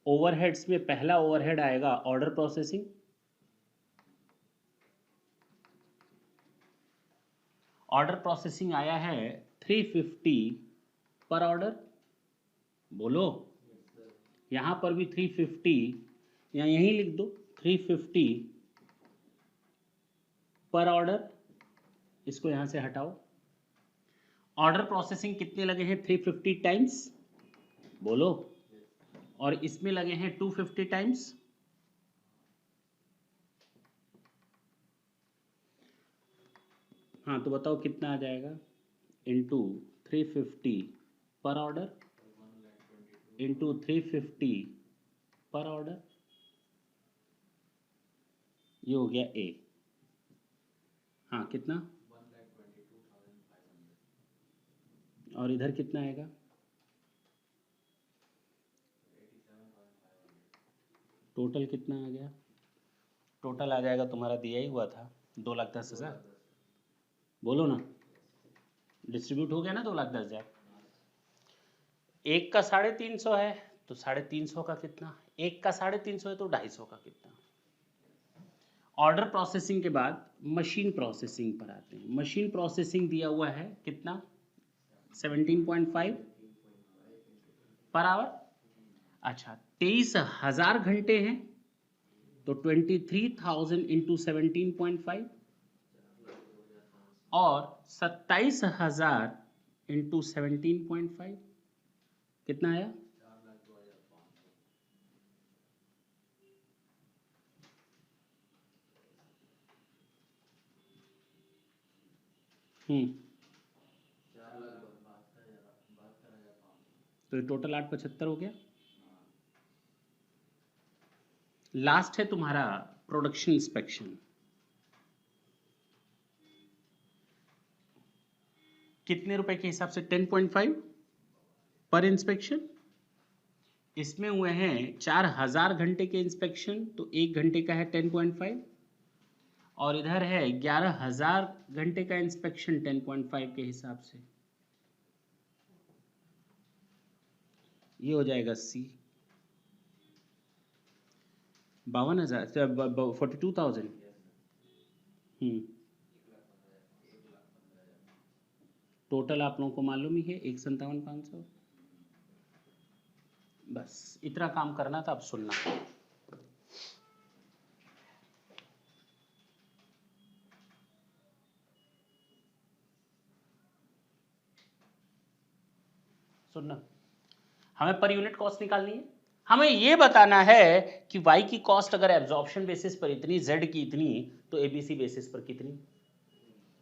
ओवरहेड्स में पहला ओवरहेड आएगा ऑर्डर प्रोसेसिंग। ऑर्डर प्रोसेसिंग आया है 350 पर ऑर्डर। बोलो, यहां पर भी 350, या यहीं लिख दो 350 पर ऑर्डर, इसको यहां से हटाओ। ऑर्डर प्रोसेसिंग कितने लगे हैं? 350 टाइम्स, बोलो, और इसमें लगे हैं 250 टाइम्स। हाँ तो बताओ कितना आ जाएगा? इंटू 350 पर ऑर्डर इंटू 350 पर ऑर्डर, ये हो गया ए। हाँ कितना? और इधर कितना आएगा? टोटल कितना आ गया? टोटल आ जाएगा, तुम्हारा दिया ही हुआ था 2,10,000। बोलो ना, डिस्ट्रीब्यूट हो गया ना 2,10,000। एक का 350 है तो 350 का कितना? एक का 350 है तो 250 का कितना? ऑर्डर प्रोसेसिंग के बाद मशीन प्रोसेसिंग पर आते हैं। मशीन प्रोसेसिंग दिया हुआ है कितना? 17.5 पर आवर। अच्छा, 23,000 घंटे हैं तो 23,000 इंटू 17.5, और 27,000 इंटू 17.5 कितना आया? तो ये टोटल 875 हो गया। लास्ट है तुम्हारा प्रोडक्शन इंस्पेक्शन। कितने रुपए के हिसाब से? 10.5 पर इंस्पेक्शन। इसमें हुए हैं 4,000 घंटे के इंस्पेक्शन, तो एक घंटे का है 10.5, और इधर है 11,000 घंटे का इंस्पेक्शन 10.5 के हिसाब से, ये हो जाएगा सी। 52,000, 42,000। टोटल आप लोगों को मालूम ही है 1,57,500। बस इतना काम करना था, अब सुनना। सुनना, हमें पर यूनिट कॉस्ट निकालनी है। हमें यह बताना है कि वाई की कॉस्ट अगर एब्जॉर्प्शन बेसिस पर इतनी, जेड की इतनी, तो एबीसी बेसिस पर कितनी?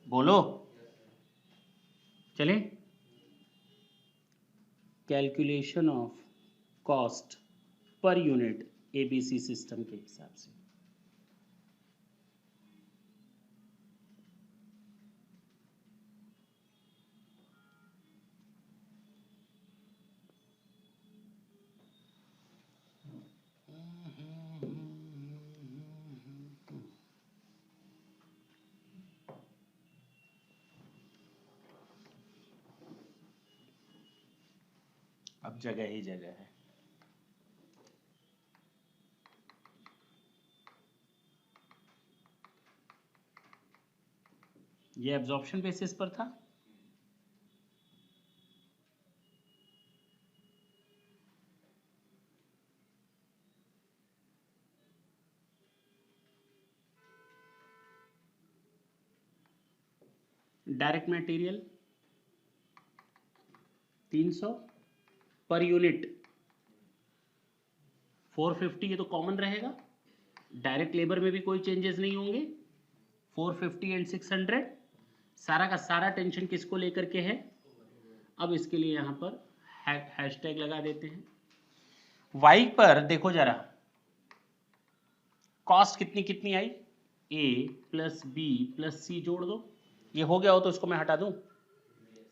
बोलो, चलें। Calculation of cost per unit ABC system के हिसाब से। अब जगह ही जगह है। ये एब्जॉर्प्शन बेसिस पर था। डायरेक्ट मटेरियल 300, पर यूनिट 450, ये तो कॉमन रहेगा, डायरेक्ट लेबर में भी कोई चेंजेस नहीं होंगे। 450 एंड 600, सारा का सारा टेंशन किसको लेकर के है। अब इसके लिए यहां पर हैशटैग लगा देते हैं। वाई पर देखो जरा, कॉस्ट कितनी कितनी आई, ए प्लस बी प्लस सी जोड़ दो। ये हो गया हो तो इसको मैं हटा दूं,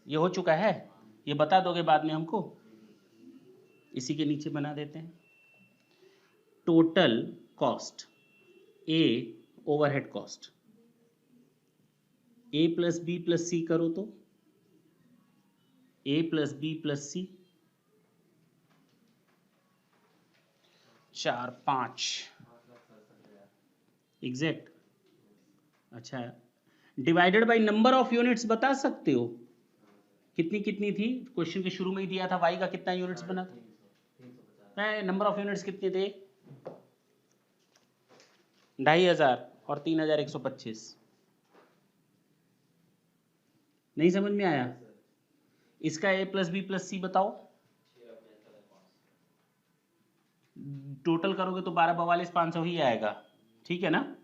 ये हो चुका है, ये बता दोगे बाद में हमको, इसी के नीचे बना देते हैं। टोटल कॉस्ट ए ओवरहेड कॉस्ट, ए प्लस बी प्लस सी करो तो ए प्लस बी प्लस सी, 4 5 एग्जैक्ट। अच्छा, divided by number of units बता सकते हो कितनी कितनी थी, क्वेश्चन के शुरू में ही दिया था वाई का कितना यूनिट्स बना था, नंबर ऑफ यूनिट्स कितने थे, 2500 और 3125। नहीं समझ में आया, इसका ए प्लस बी प्लस सी बताओ, टोटल करोगे तो 12,42,500 ही आएगा, ठीक है ना,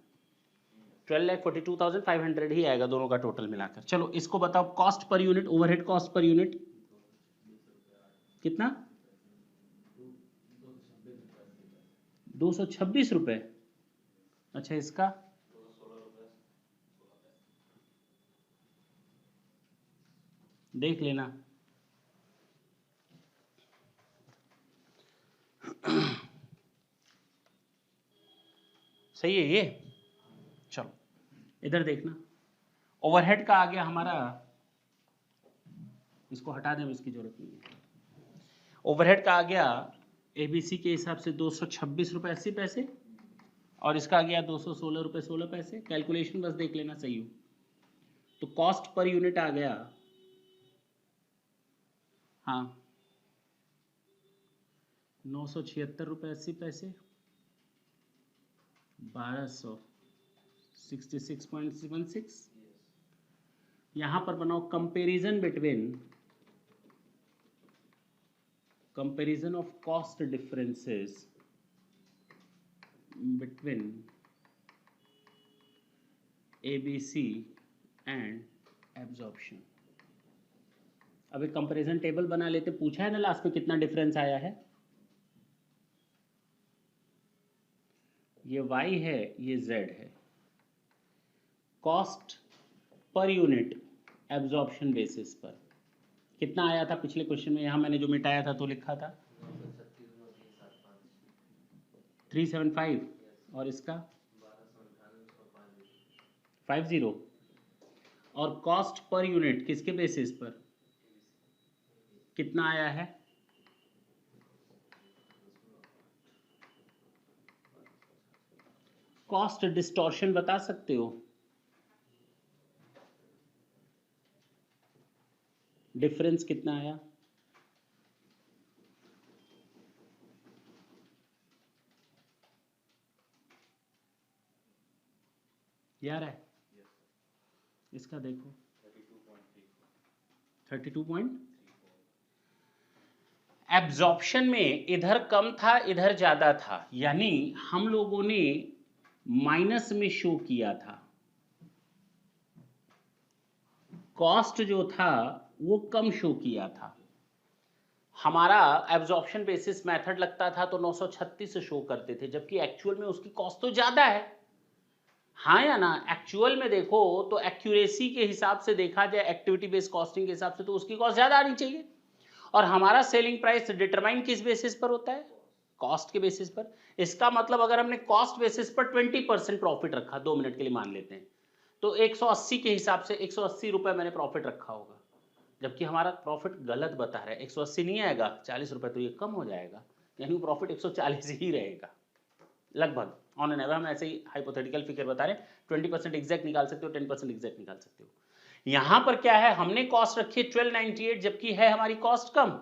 12,42,500 ही आएगा दोनों का टोटल मिलाकर। चलो इसको बताओ, cost per unit, overhead cost per unit कितना, 226 रुपए। अच्छा, इसका देख लेना। सही है ये। चलो इधर देखना, ओवरहेड का आ गया हमारा, इसको हटा दें, इसकी जरूरत नहीं है। ओवरहेड का आ गया एबीसी के हिसाब से 226 रुपए 80 पैसे, और इसका आ गया 216 रुपए 16 पैसे। कैलकुलेशन बस देख लेना सही हो। तो कॉस्ट पर यूनिट आ गया, हाँ, 976 रुपए 80 पैसे, 1266.76। यहां पर बनाओ comparison of cost differences between ABC and absorption. अब एक कंपैरिजन टेबल बना लेते, पूछा है ना लास्ट में कितना डिफरेंस आया है, ये y है ये z है। Cost per unit absorption basis पर कितना आया था पिछले क्वेश्चन में, यहां मैंने जो मिटाया था तो लिखा था 375, और इसका 50, और कॉस्ट पर यूनिट किसके बेसिस पर कितना आया है, कॉस्ट डिस्टॉर्शन बता सकते हो, डिफरेंस कितना आया, यार है, इसका देखो 32 एब्जॉर्प्शन में इधर कम था इधर ज्यादा था, यानी हम लोगों ने माइनस में शो किया था, कॉस्ट जो था वो कम शो किया था। हमारा एब्जॉर्प्शन बेसिस मेथड लगता था तो 936 शो करते थे, जबकि एक्चुअल में उसकी कॉस्ट तो ज्यादा है, हाँ या ना। एक्चुअल में देखो तो एक्यूरेसी के हिसाब से देखा जाए, एक्टिविटी बेस्ड कॉस्टिंग के हिसाब से तो उसकी कॉस्ट ज्यादा आनी चाहिए, और हमारा सेलिंग प्राइस डिटरमाइन किस बेसिस पर होता है, कॉस्ट के बेसिस पर। इसका मतलब अगर हमने कॉस्ट बेसिस पर 20% प्रॉफिट रखा, 2 मिनट के लिए मान लेते हैं, तो 180 के हिसाब से 180 रुपए मैंने प्रॉफिट रखा होगा, जबकि हमारा प्रॉफिट गलत बता रहा है, 180 नहीं आएगा, 40 रुपए, तो ये कम हो जाएगा, यानी प्रॉफिट 140 ही रहेगा लगभग, ऑन एन एवरेज। हम ऐसे ही हाइपोथेटिकल फिगर बता रहे हैं, 20% एग्जैक्ट निकाल सकते हो, 10% एग्जैक्ट निकाल सकते हो। यहां पर क्या है, हमने कॉस्ट रखी है 1298, जबकि है हमारी कॉस्ट कम,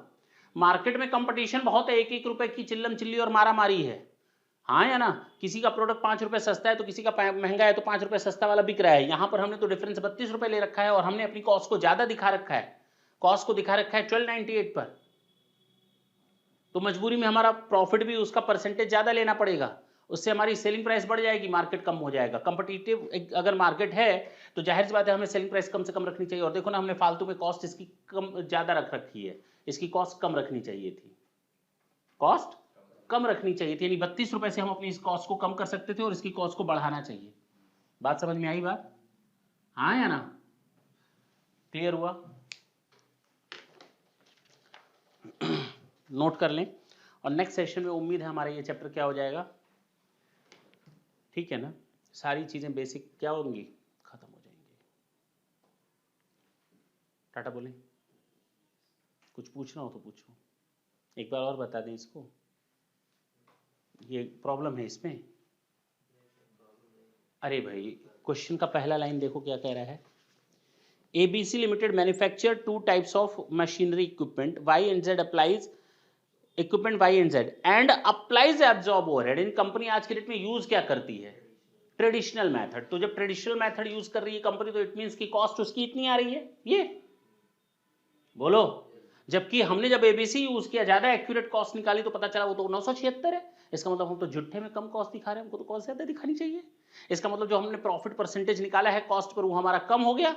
मार्केट में कंपटीशन बहुत है, 1-1 रुपए की चिल्लम चिल्ली और मारा मारी है, हाँ या ना। किसी का प्रोडक्ट 5 रुपए सस्ता है तो किसी का महंगा है, तो 5 रुपए सस्ता वाला बिक रहा है। यहां पर हमने तो डिफरेंस 32 रुपए ले रखा है, और हमने अपनी कॉस्ट को ज्यादा दिखा रखा है, कॉस्ट को दिखा रखा है 1298 पर। तो मजबूरी में हमारा प्रॉफिट भी उसका परसेंटेज ज्यादा लेना पड़ेगा, उससे हमारी सेलिंग प्राइस बढ़ जाएगी, मार्केट कम हो जाएगा। कंपटीटिव अगर मार्केट है तो जाहिर सी बात है हमें सेलिंग प्राइस कम से कम रखनी चाहिए। और देखो ना हमने फालतू में कॉस्ट इसकी कम ज्यादा रख रखी है, इसकी कॉस्ट कम रखनी चाहिए थी, कॉस्ट कम रखनी चाहिए थी, यानी 32 रुपए से हम अपनी इस कॉस्ट को कम कर सकते थे और इसकी कॉस्ट को बढ़ाना चाहिए। बात समझ में आई बात? हाँ या ना? क्लियर हुआ? नोट कर लें, और नेक्स्ट सेशन में उम्मीद है हमारा ये चैप्टर क्या हो जाएगा, ठीक है ना, सारी चीजें बेसिक क्या होंगी, खत्म हो जाएंगी। टाटा बोलें, कुछ पूछना हो तो पूछो, एक बार और बता दें इसको, ये प्रॉब्लम है इसमें। अरे भाई क्वेश्चन का पहला लाइन देखो क्या कह रहा है, ABC limited manufacture 2 types of machinery equipment Y and Z applies equipment Y and Z and applies absorb overhead. In company आज के डेट में यूज क्या करती है, ट्रेडिशनल मेथड। तो जब ट्रेडिशनल मेथड यूज कर रही है कंपनी तो इट मींस की कॉस्ट उसकी इतनी आ रही है, ये बोलो। जबकि हमने जब ABC यूज किया, ज्यादा एक्यूरेट कॉस्ट निकाली तो पता चला वो तो 976 है। इसका मतलब हम तो झुट्ठे में कम कॉस्ट दिखा रहे हैं, हमको तो कॉस्ट ज्यादा दिखानी चाहिए। इसका मतलब जो हमने प्रॉफिट परसेंटेज निकाला है कॉस्ट पर वो हमारा कम हो गया,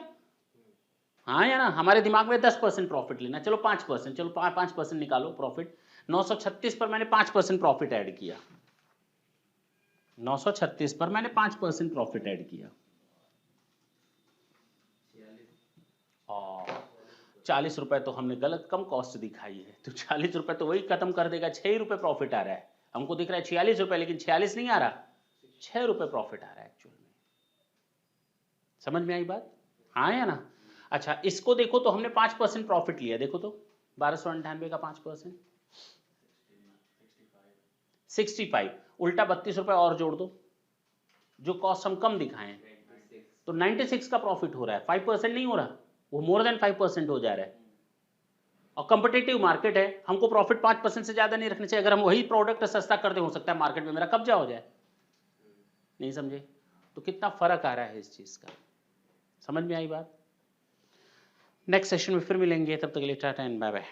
हाँ या ना? हमारे दिमाग में 10% प्रॉफिट लेना, चलो 5%, चलो 5% निकालो प्रॉफिट। 936 पर मैंने 5% प्रॉफिट ऐड किया, 936 पर मैंने 5% प्रॉफिट ऐड किया, और 40 रुपए तो हमने गलत कम कॉस्ट दिखाई है, तो 40 रुपए तो वही खत्म कर देगा। 6 रुपए प्रॉफिट आ रहा है, हमको दिख रहा है 46 रुपए, लेकिन 46 नहीं आ रहा, 6 रुपए प्रॉफिट आ रहा है एक्चुअल में। समझ में आई बात? हाँ या ना? अच्छा इसको देखो तो हमने 5% प्रॉफिट लिया, देखो तो 1298 का 5% 65, उल्टा 32 रुपए और जोड़ दो, जो कॉस्ट हम कम दिखाएं तो 96 का प्रॉफिट हो रहा है, 5% नहीं हो रहा, वो मोर देन 5% हो जा रहा है। और कंपिटेटिव मार्केट है, हमको प्रॉफिट 5% से ज्यादा नहीं रखना चाहिए। अगर हम वही प्रोडक्ट सस्ता कर दें, हो सकता है मार्केट में मेरा कब्जा हो जाए। नहीं समझे? तो कितना फर्क आ रहा है इस चीज का, समझ में आई बात? नेक्स्ट सेशन में फिर मिलेंगे, तब तक के लिए टाटा एंड बाय बाय।